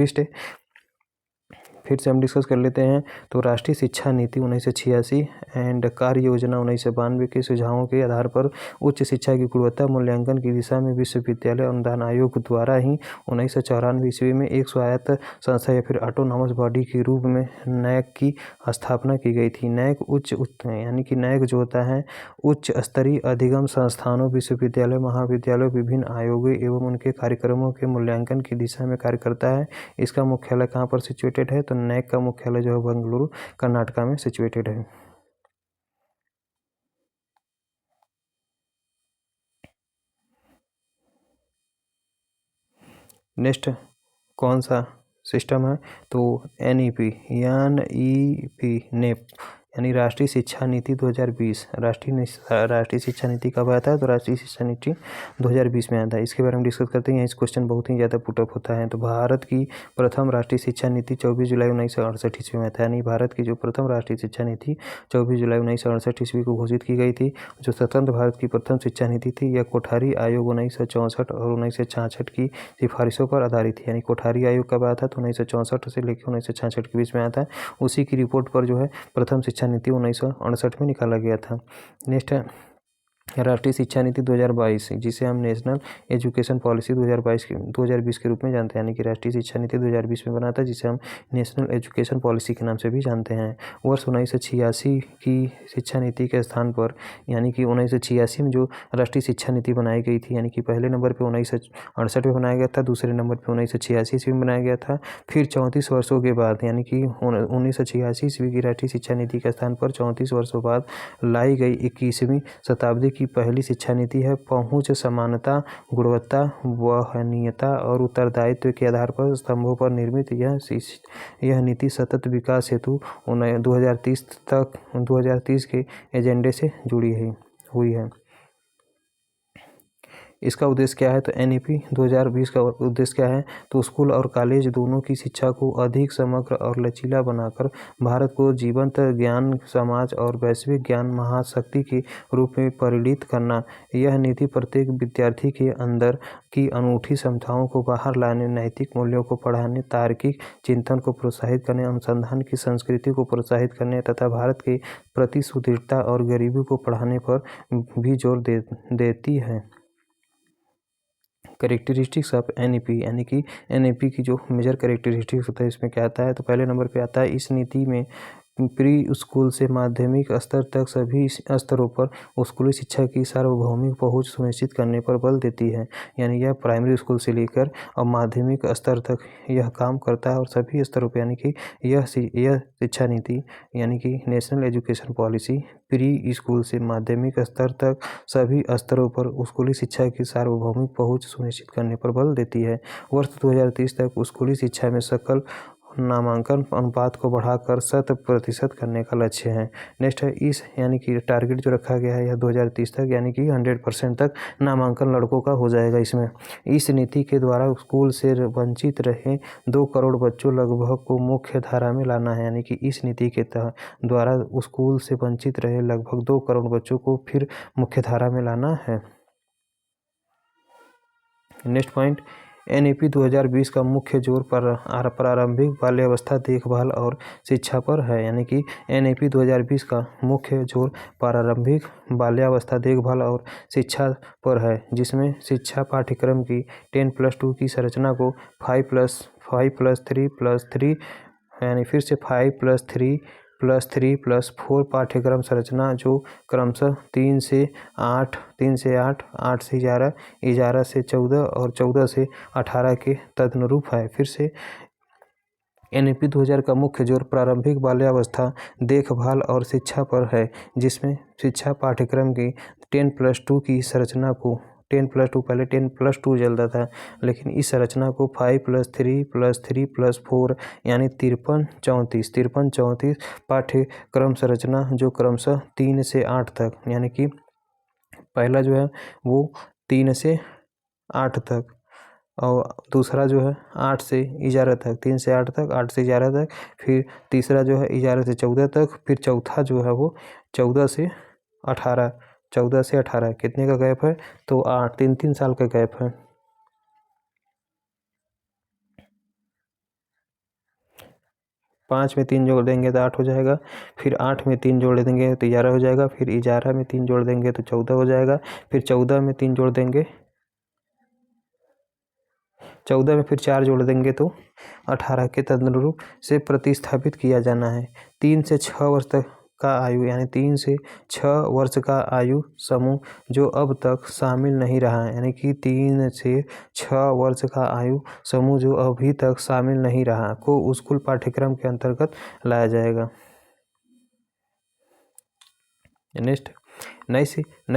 फिर से हम डिस्कस कर लेते हैं। तो राष्ट्रीय शिक्षा नीति 1986 एंड कार्य योजना 1992 के सुझावों के आधार पर उच्च शिक्षा की गुणवत्ता मूल्यांकन की दिशा में विश्वविद्यालय अनुदान आयोग द्वारा ही 1994 ईस्वी में एक स्वायत्त संस्था या फिर ऑटोनॉमस बॉडी के रूप में NAAC की स्थापना की गई थी। NAAC यानी कि NAAC जो होता है उच्च स्तरीय अधिगम संस्थानों, विश्वविद्यालय, महाविद्यालयों, विभिन्न आयोगों एवं उनके कार्यक्रमों के मूल्यांकन की दिशा में कार्य करता है। इसका मुख्यालय कहाँ पर सिचुएटेड है, तो NAAC का मुख्यालय जो है बेंगलुरु कर्नाटक में सिचुएटेड है। नेक्स्ट कौन सा सिस्टम है, तो NEP यानी राष्ट्रीय शिक्षा नीति 2020। राष्ट्रीय शिक्षा नीति कब आया था, तो राष्ट्रीय शिक्षा नीति 2020 में आया था। इसके बारे में डिस्कस करते हैं। इस क्वेश्चन बहुत ही ज़्यादा पुटअप होता है। तो भारत की प्रथम राष्ट्रीय शिक्षा नीति 24 जुलाई 1968 ईस्वी में था। यानी भारत की जो प्रथम राष्ट्रीय शिक्षा नीति 24 जुलाई 1968 ईस्वी को घोषित की गई थी। जो स्वतंत्र भारत की प्रथम शिक्षा नीति थी, यह कोठारी आयोग 1964 और 1966 की सिफारिशों पर आधारित थी। यानी कोठारी आयोग कब आया था, तो 1964 से लेकर 1966 के बीच में आया था। उसी की रिपोर्ट पर जो है प्रथम शिक्षा नीति 1968 में निकाला गया था। नेक्स्ट है राष्ट्रीय शिक्षा नीति 2022, जिसे हम नेशनल एजुकेशन पॉलिसी 2020 के रूप में जानते हैं, यानी कि राष्ट्रीय शिक्षा नीति 2020 में बना था, जिसे हम नेशनल एजुकेशन पॉलिसी के नाम से भी जानते हैं। वर्ष 1986 की शिक्षा नीति के स्थान पर, यानी कि 1986 में जो राष्ट्रीय शिक्षा नीति बनाई गई थी, यानी कि पहले नंबर पर 1968 में बनाया गया था, दूसरे नंबर पर 1986 ईस्वी में बनाया गया था। फिर 34 वर्षों के बाद, यानी कि 1986 ईस्वी की राष्ट्रीय शिक्षा नीति के स्थान पर 34 वर्षों बाद लाई गई 21वीं शताब्दी की पहली शिक्षा नीति है। पहुंच, समानता, गुणवत्ता, वहनीयता और उत्तरदायित्व के आधार पर स्तंभों पर निर्मित यह नीति सतत विकास हेतु 2030 के एजेंडे से जुड़ी हुई है। इसका उद्देश्य क्या है? तो NEP 2020 का उद्देश्य क्या है? तो स्कूल और कॉलेज दोनों की शिक्षा को अधिक समग्र और लचीला बनाकर भारत को जीवंत ज्ञान समाज और वैश्विक ज्ञान महाशक्ति के रूप में परिणित करना। यह नीति प्रत्येक विद्यार्थी के अंदर की अनूठी क्षमताओं को बाहर लाने, नैतिक मूल्यों को पढ़ाने, तार्किक चिंतन को प्रोत्साहित करने, अनुसंधान की संस्कृति को प्रोत्साहित करने तथा भारत के प्रति सुदृढ़ता और गरीबी को बढ़ाने पर भी जोर देती है। करेक्टरिस्टिक्स ऑफ NEP, यानी कि NEP की जो मेजर करेक्टरिस्टिक्स होता है, इसमें क्या आता है? तो पहले नंबर पे आता है, इस नीति में प्री स्कूल से माध्यमिक स्तर तक सभी स्तरों पर स्कूली शिक्षा की सार्वभौमिक पहुंच सुनिश्चित करने पर बल देती है। यानी यह प्राइमरी स्कूल से लेकर और माध्यमिक स्तर तक यह काम करता है और सभी स्तरों पर, यानी कि यह शिक्षा नीति यानी कि national education policy pre school से माध्यमिक स्तर तक सभी स्तरों पर स्कूली शिक्षा की सार्वभौमिक पहुंच सुनिश्चित करने पर बल देती है। वर्ष 2030 तक स्कूली शिक्षा में सकल नामांकन अनुपात को बढ़ाकर 100% करने का लक्ष्य है। नेक्स्ट है इस, यानी कि टारगेट जो रखा गया है यह 2030 तक, यानी कि 100% तक नामांकन लड़कों का हो जाएगा इसमें। इस नीति के द्वारा स्कूल से वंचित रहे 2 करोड़ बच्चों लगभग को मुख्य धारा में लाना है। यानी कि इस नीति के द्वारा स्कूल से वंचित रहे लगभग 2 करोड़ बच्चों को फिर मुख्य धारा में लाना है। नेक्स्ट पॉइंट, NEP 2020 का मुख्य जोर प्रारंभिक बाल्यावस्था देखभाल और शिक्षा पर है। यानी कि NEP 2020 का मुख्य जोर प्रारंभिक बाल्यावस्था देखभाल और शिक्षा पर है, जिसमें शिक्षा पाठ्यक्रम की 10+2 की संरचना को 5+3+3 यानी फिर से 5+3+3+4 पाठ्यक्रम संरचना, जो क्रमशः 3 से 8, 8 से 11, 11 से 14 और 14 से 18 के तदनुरूप है। फिर से NEP 2000 का मुख्य जोर प्रारंभिक बाल्यावस्था देखभाल और शिक्षा पर है, जिसमें शिक्षा पाठ्यक्रम की 10+2 की संरचना को 10+2 पहले 10+2 चलता था, लेकिन इस संरचना को 5+3+3+4 यानी 53-34 पाठ्यक्रम संरचना, जो क्रमशः 3 से 8 तक, यानी कि पहला जो है वो 3 से 8 तक और दूसरा जो है 8 से 11 तक, 3 से 8 तक, 8 से 11 तक, फिर तीसरा जो है 11 से 14 तक, फिर चौथा जो है वो 14 से 18। कितने का गैप है? तो 3 साल का गैप है। 5 में 3 जोड़ देंगे तो 8 हो जाएगा, फिर 8 में 3 जोड़ देंगे तो 11 हो जाएगा, फिर 11 में 3 जोड़ देंगे तो 14 हो जाएगा, फिर 14 में 3 जोड़ देंगे, 14 में फिर 4 जोड़ देंगे तो 18 के तदनुरूप से प्रतिस्थापित किया जाना है। 3 से 6 वर्ष तक का आयु, यानी 3 से 6 वर्ष का आयु समूह जो अब तक शामिल नहीं रहा है, यानी कि 3 से 6 वर्ष का आयु समूह जो अभी तक शामिल नहीं रहा को स्कूल पाठ्यक्रम के अंतर्गत लाया जाएगा। नेक्स्ट, नई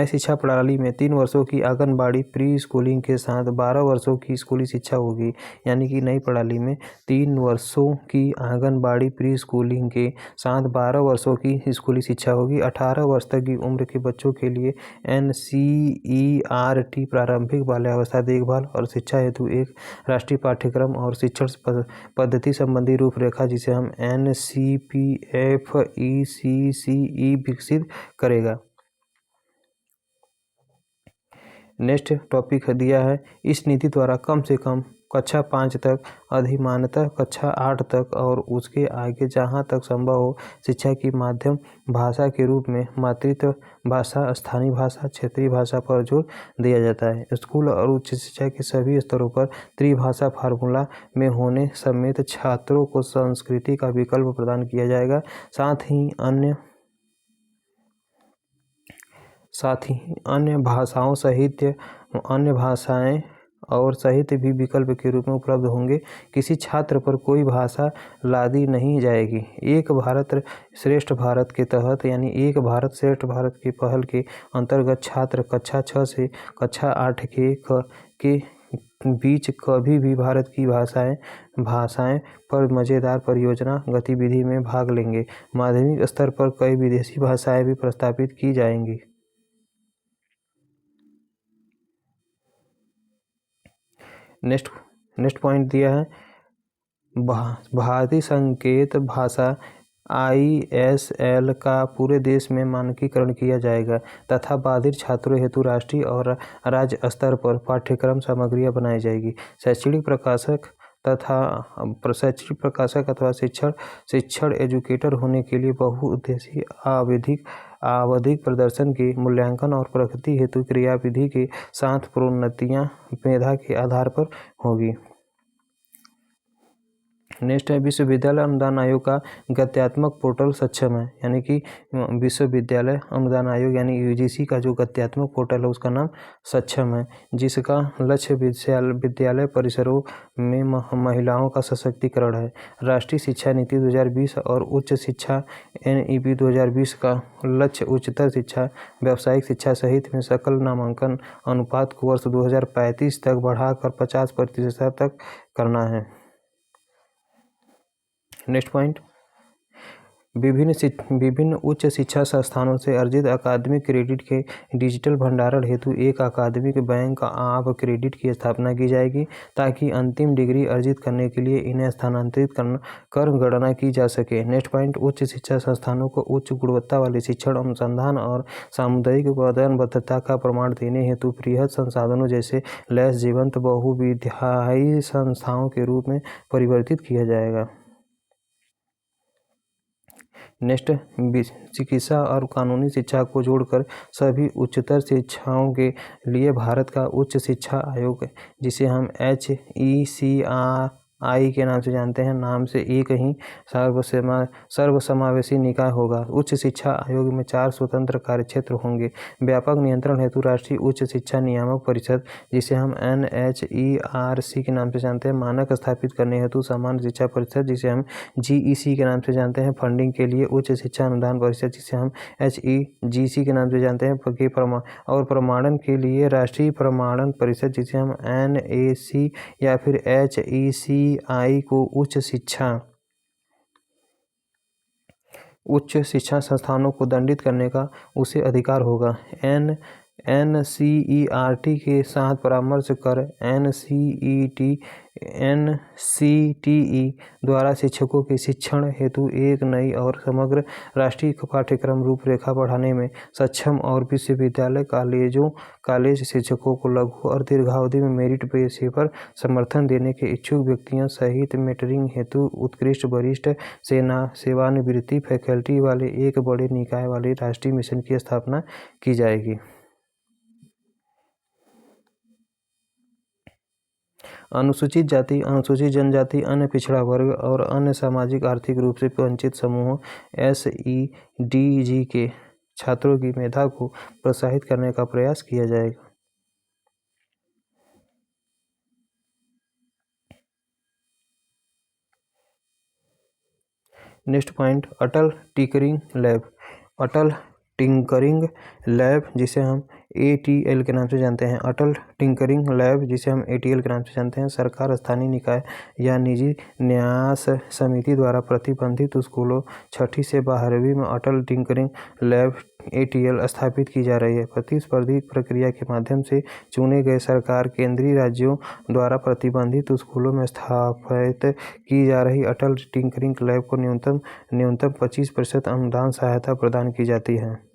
शिक्षा प्रणाली में 3 वर्षों की आंगनबाड़ी प्री स्कूलिंग के साथ 12 वर्षों की स्कूली शिक्षा होगी। यानी कि नई प्रणाली में 3 वर्षों की आंगनबाड़ी प्री स्कूलिंग के साथ 12 वर्षों की स्कूली शिक्षा होगी। 18 वर्ष तक की उम्र के बच्चों के लिए NCERT प्रारंभिक बाल्यावस्था देखभाल और शिक्षा हेतु एक राष्ट्रीय पाठ्यक्रम और शिक्षण पद्धति संबंधी रूपरेखा, जिसे हम NCPFECCE विकसित करेगा। नेक्स्ट टॉपिक दिया है, इस नीति द्वारा कम से कम कक्षा 5 तक, अधिमानतः कक्षा 8 तक और उसके आगे जहाँ तक संभव हो शिक्षा की माध्यम भाषा के रूप में मातृत्व भाषा, स्थानीय भाषा, क्षेत्रीय भाषा पर जोर दिया जाता है। स्कूल और उच्च शिक्षा के सभी स्तरों पर त्रिभाषा फार्मूला में होने समेत छात्रों को संस्कृति का विकल्प प्रदान किया जाएगा। साथ ही अन्य भाषाओं अन्य भाषाएं और साहित्य भी विकल्प के रूप में उपलब्ध होंगे। किसी छात्र पर कोई भाषा लादी नहीं जाएगी। एक भारत श्रेष्ठ भारत के तहत यानी एक भारत श्रेष्ठ भारत की पहल के अंतर्गत छात्र कक्षा 6 से कक्षा 8 के बीच कभी भी भारत की भाषाएं पर मज़ेदार परियोजना गतिविधि में भाग लेंगे। माध्यमिक स्तर पर कई विदेशी भाषाएं भी प्रस्तावित की जाएंगी। नेक्स्ट पॉइंट दिया है भारतीय संकेत भाषा ISL का पूरे देश में मानकीकरण किया जाएगा तथा बाधित छात्रों हेतु राष्ट्रीय और राज्य स्तर पर पाठ्यक्रम सामग्रियां बनाई जाएगी। शैक्षणिक प्रकाशक अथवा शिक्षण एजुकेटर होने के लिए बहुउद्देशीय आवधिक प्रदर्शन के मूल्यांकन और प्रगति हेतु क्रियाविधि के साथ प्रोन्नतियां मेधा के आधार पर होगी। नेक्स्ट है विश्वविद्यालय अनुदान आयोग का गत्यात्मक पोर्टल सक्षम है, यानी कि विश्वविद्यालय अनुदान आयोग यानी UGC का जो गत्यात्मक पोर्टल है उसका नाम सक्षम है, जिसका लक्ष्य विद्यालय परिसरों में महिलाओं का सशक्तिकरण है। राष्ट्रीय शिक्षा नीति 2020 और उच्च शिक्षा NEP 2020 का लक्ष्य उच्चतर शिक्षा, व्यावसायिक शिक्षा सहित में सकल नामांकन अनुपात को वर्ष 2035 तक बढ़ाकर 50% तक करना है। नेक्स्ट पॉइंट विभिन्न उच्च शिक्षा संस्थानों से अर्जित अकादमिक क्रेडिट के डिजिटल भंडारण हेतु एक अकादमिक बैंक ऑफ क्रेडिट की स्थापना की जाएगी ताकि अंतिम डिग्री अर्जित करने के लिए इन्हें स्थानांतरित कर गणना की जा सके। नेक्स्ट पॉइंट उच्च शिक्षा संस्थानों को उच्च गुणवत्ता वाले शिक्षण, अनुसंधान और सामुदायिक वचनबद्धता का प्रमाण देने हेतु बृहद संसाधनों जैसे लैस जीवंत बहुविधायी संस्थाओं के रूप में परिवर्तित किया जाएगा। नेक्स्ट चिकित्सा और कानूनी शिक्षा को जोड़कर सभी उच्चतर शिक्षाओं के लिए भारत का उच्च शिक्षा आयोग, जिसे हम HECI के नाम से जानते हैं, नाम से एक ही सर्वसमावेशी निकाय होगा। उच्च शिक्षा आयोग में 4 स्वतंत्र कार्यक्षेत्र होंगे। व्यापक नियंत्रण हेतु राष्ट्रीय उच्च शिक्षा नियामक परिषद, जिसे हम NHERC के नाम से जानते हैं, मानक स्थापित करने हेतु सामान्य शिक्षा परिषद, जिसे हम GEC के नाम से जानते हैं, फंडिंग के लिए उच्च शिक्षा अनुदान परिषद, जिसे हम HEGC के नाम से जानते हैं, और प्रमाणन के लिए राष्ट्रीय प्रमाणन परिषद, जिसे हम NAC या फिर HECI को उच्च शिक्षा संस्थानों को दंडित करने का उसे अधिकार होगा। NCERT के साथ परामर्श कर NCTE द्वारा शिक्षकों के शिक्षण हेतु एक नई और समग्र राष्ट्रीय पाठ्यक्रम रूपरेखा बढ़ाने में सक्षम और विश्वविद्यालय कॉलेज शिक्षकों को लघु और दीर्घावधि में मेरिट पेशे पर समर्थन देने के इच्छुक व्यक्तियों सहित मेंटरिंग हेतु उत्कृष्ट वरिष्ठ सेवानिवृत्ति फैकल्टी वाले एक बड़े निकाय वाले राष्ट्रीय मिशन की स्थापना की जाएगी। अनुसूचित जाति, अनुसूचित जनजाति, अन्य पिछड़ा वर्ग और अन्य सामाजिक आर्थिक रूप से वंचित समूहों SEDG के छात्रों की मेधा को प्रोत्साहित करने का प्रयास किया जाएगा। नेक्स्ट पॉइंट अटल टिंकरिंग लैब, जिसे हम ATL के नाम से जानते हैं, अटल टिंकरिंग लैब, जिसे हम ATL के नाम से जानते हैं, सरकार, स्थानीय निकाय या निजी न्यास समिति द्वारा प्रतिबंधित स्कूलों 6ठी से 12वीं में अटल टिंकरिंग लैब ATL स्थापित की जा रही है। प्रतिस्पर्धी प्रक्रिया के माध्यम से चुने गए सरकार, केंद्रीय राज्यों द्वारा प्रतिबंधित स्कूलों में स्थापित की जा रही अटल टिंकरिंग लैब को न्यूनतम 25% अनुदान सहायता प्रदान की जाती है।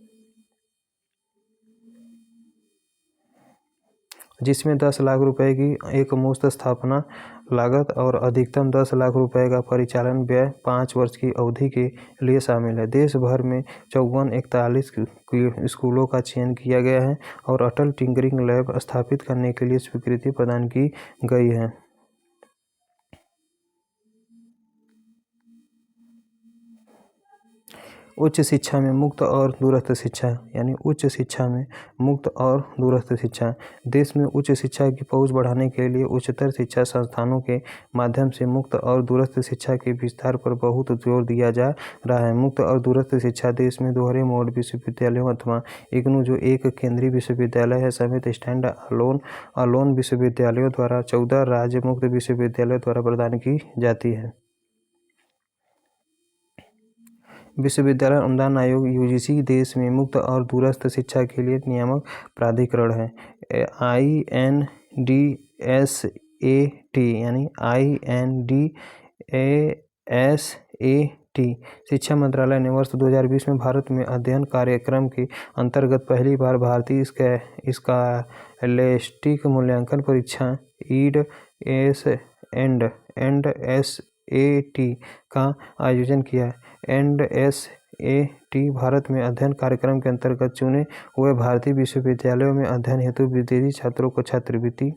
जिसमें 10 लाख रुपए की एक मुश्त स्थापना लागत और अधिकतम 10 लाख रुपए का परिचालन व्यय 5 वर्ष की अवधि के लिए शामिल है। देश भर में 41 स्कूलों का चयन किया गया है और अटल टिंकरिंग लैब स्थापित करने के लिए स्वीकृति प्रदान की गई है। उच्च शिक्षा में मुक्त और दूरस्थ शिक्षा, यानी उच्च शिक्षा में मुक्त और दूरस्थ शिक्षा। देश में उच्च शिक्षा की पहुंच बढ़ाने के लिए उच्चतर शिक्षा संस्थानों के माध्यम से मुक्त और दूरस्थ शिक्षा के विस्तार पर बहुत जोर दिया जा रहा है। मुक्त और दूरस्थ शिक्षा देश में दोहरे मोड विश्वविद्यालयों अथवा इग्नू, जो एक केंद्रीय विश्वविद्यालय है, समेत स्टैंड अलोन विश्वविद्यालयों द्वारा 14 राज्य मुक्त विश्वविद्यालयों द्वारा प्रदान की जाती है। विश्वविद्यालय अनुदान आयोग यूजीसी देश में मुक्त और दूरस्थ शिक्षा के लिए नियामक प्राधिकरण है। INDSAT यानी INDSAT शिक्षा मंत्रालय ने वर्ष 2020 में भारत में अध्ययन कार्यक्रम के अंतर्गत पहली बार भारतीय स्कॉलस्टिक मूल्यांकन परीक्षा EndSAT का आयोजन किया है। EndSAT भारत में अध्ययन कार्यक्रम के अंतर्गत चुने हुए भारतीय विश्वविद्यालयों में अध्ययन हेतु विदेशी छात्रों को छात्रवृत्ति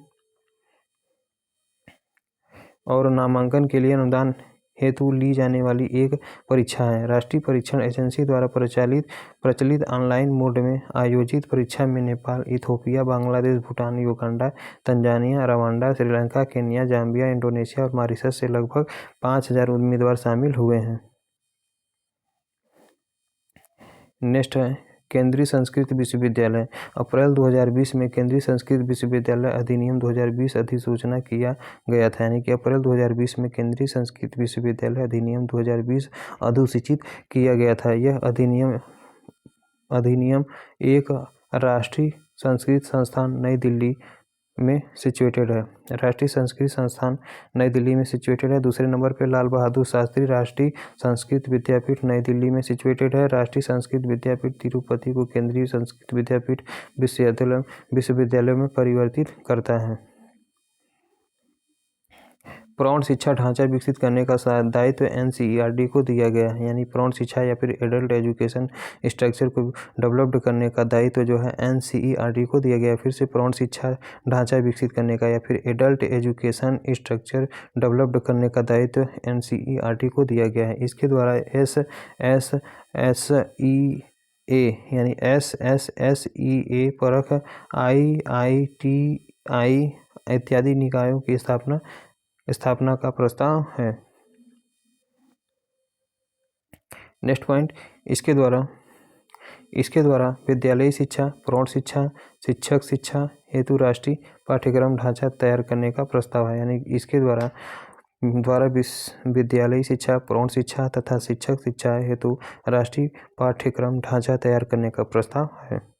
और नामांकन के लिए अनुदान हेतु ली जाने वाली एक परीक्षा है। राष्ट्रीय परीक्षण एजेंसी द्वारा प्रचलित ऑनलाइन मोड में आयोजित परीक्षा में Nepal, Ethiopia, Bangladesh, Bhutan, Uganda, Tanzania, Rwanda, Sri Lanka, Kenya, Zambia, Indonesia और मॉरिशस से लगभग 5000 उम्मीदवार शामिल हुए हैं। नेक्स्ट है केंद्रीय संस्कृत विश्वविद्यालय। अप्रैल 2020 में केंद्रीय संस्कृत विश्वविद्यालय अधिनियम 2020 अधिसूचना किया गया था, यानी कि अप्रैल 2020 में केंद्रीय संस्कृत विश्वविद्यालय अधिनियम 2020 अधिसूचित किया गया था। यह अधिनियम एक राष्ट्रीय संस्कृत संस्थान नई दिल्ली में सिचुएटेड है। राष्ट्रीय संस्कृत संस्थान नई दिल्ली में सिचुएटेड है। दूसरे नंबर पर लाल बहादुर शास्त्री राष्ट्रीय संस्कृत विद्यापीठ नई दिल्ली में सिचुएटेड है। राष्ट्रीय संस्कृत विद्यापीठ तिरुपति को केंद्रीय संस्कृत विद्यापीठ विश्वविद्यालयों में परिवर्तित करता है। प्रौढ़ शिक्षा ढांचा विकसित करने का दायित्व NCERT को दिया गया है, यानी प्रौढ़ शिक्षा या फिर एडल्ट एजुकेशन स्ट्रक्चर को डेवलप्ड करने का दायित्व जो है NCERT को दिया गया है। फिर से प्रौढ़ शिक्षा ढांचा विकसित करने का या फिर एडल्ट एजुकेशन स्ट्रक्चर डेवलप्ड करने का दायित्व NCERT को दिया गया है। इसके द्वारा SSSEA यानी SSSEA परख, IITI इत्यादि निकायों की स्थापना का प्रस्ताव है। नेक्स्ट पॉइंट, इसके द्वारा विद्यालयी शिक्षा, प्रौढ़ शिक्षा, शिक्षक शिक्षा हेतु राष्ट्रीय पाठ्यक्रम ढांचा तैयार करने का प्रस्ताव है, यानी इसके द्वारा विद्यालयी शिक्षा, प्रौढ़ शिक्षा तथा शिक्षक शिक्षा हेतु राष्ट्रीय पाठ्यक्रम ढांचा तैयार करने का प्रस्ताव है।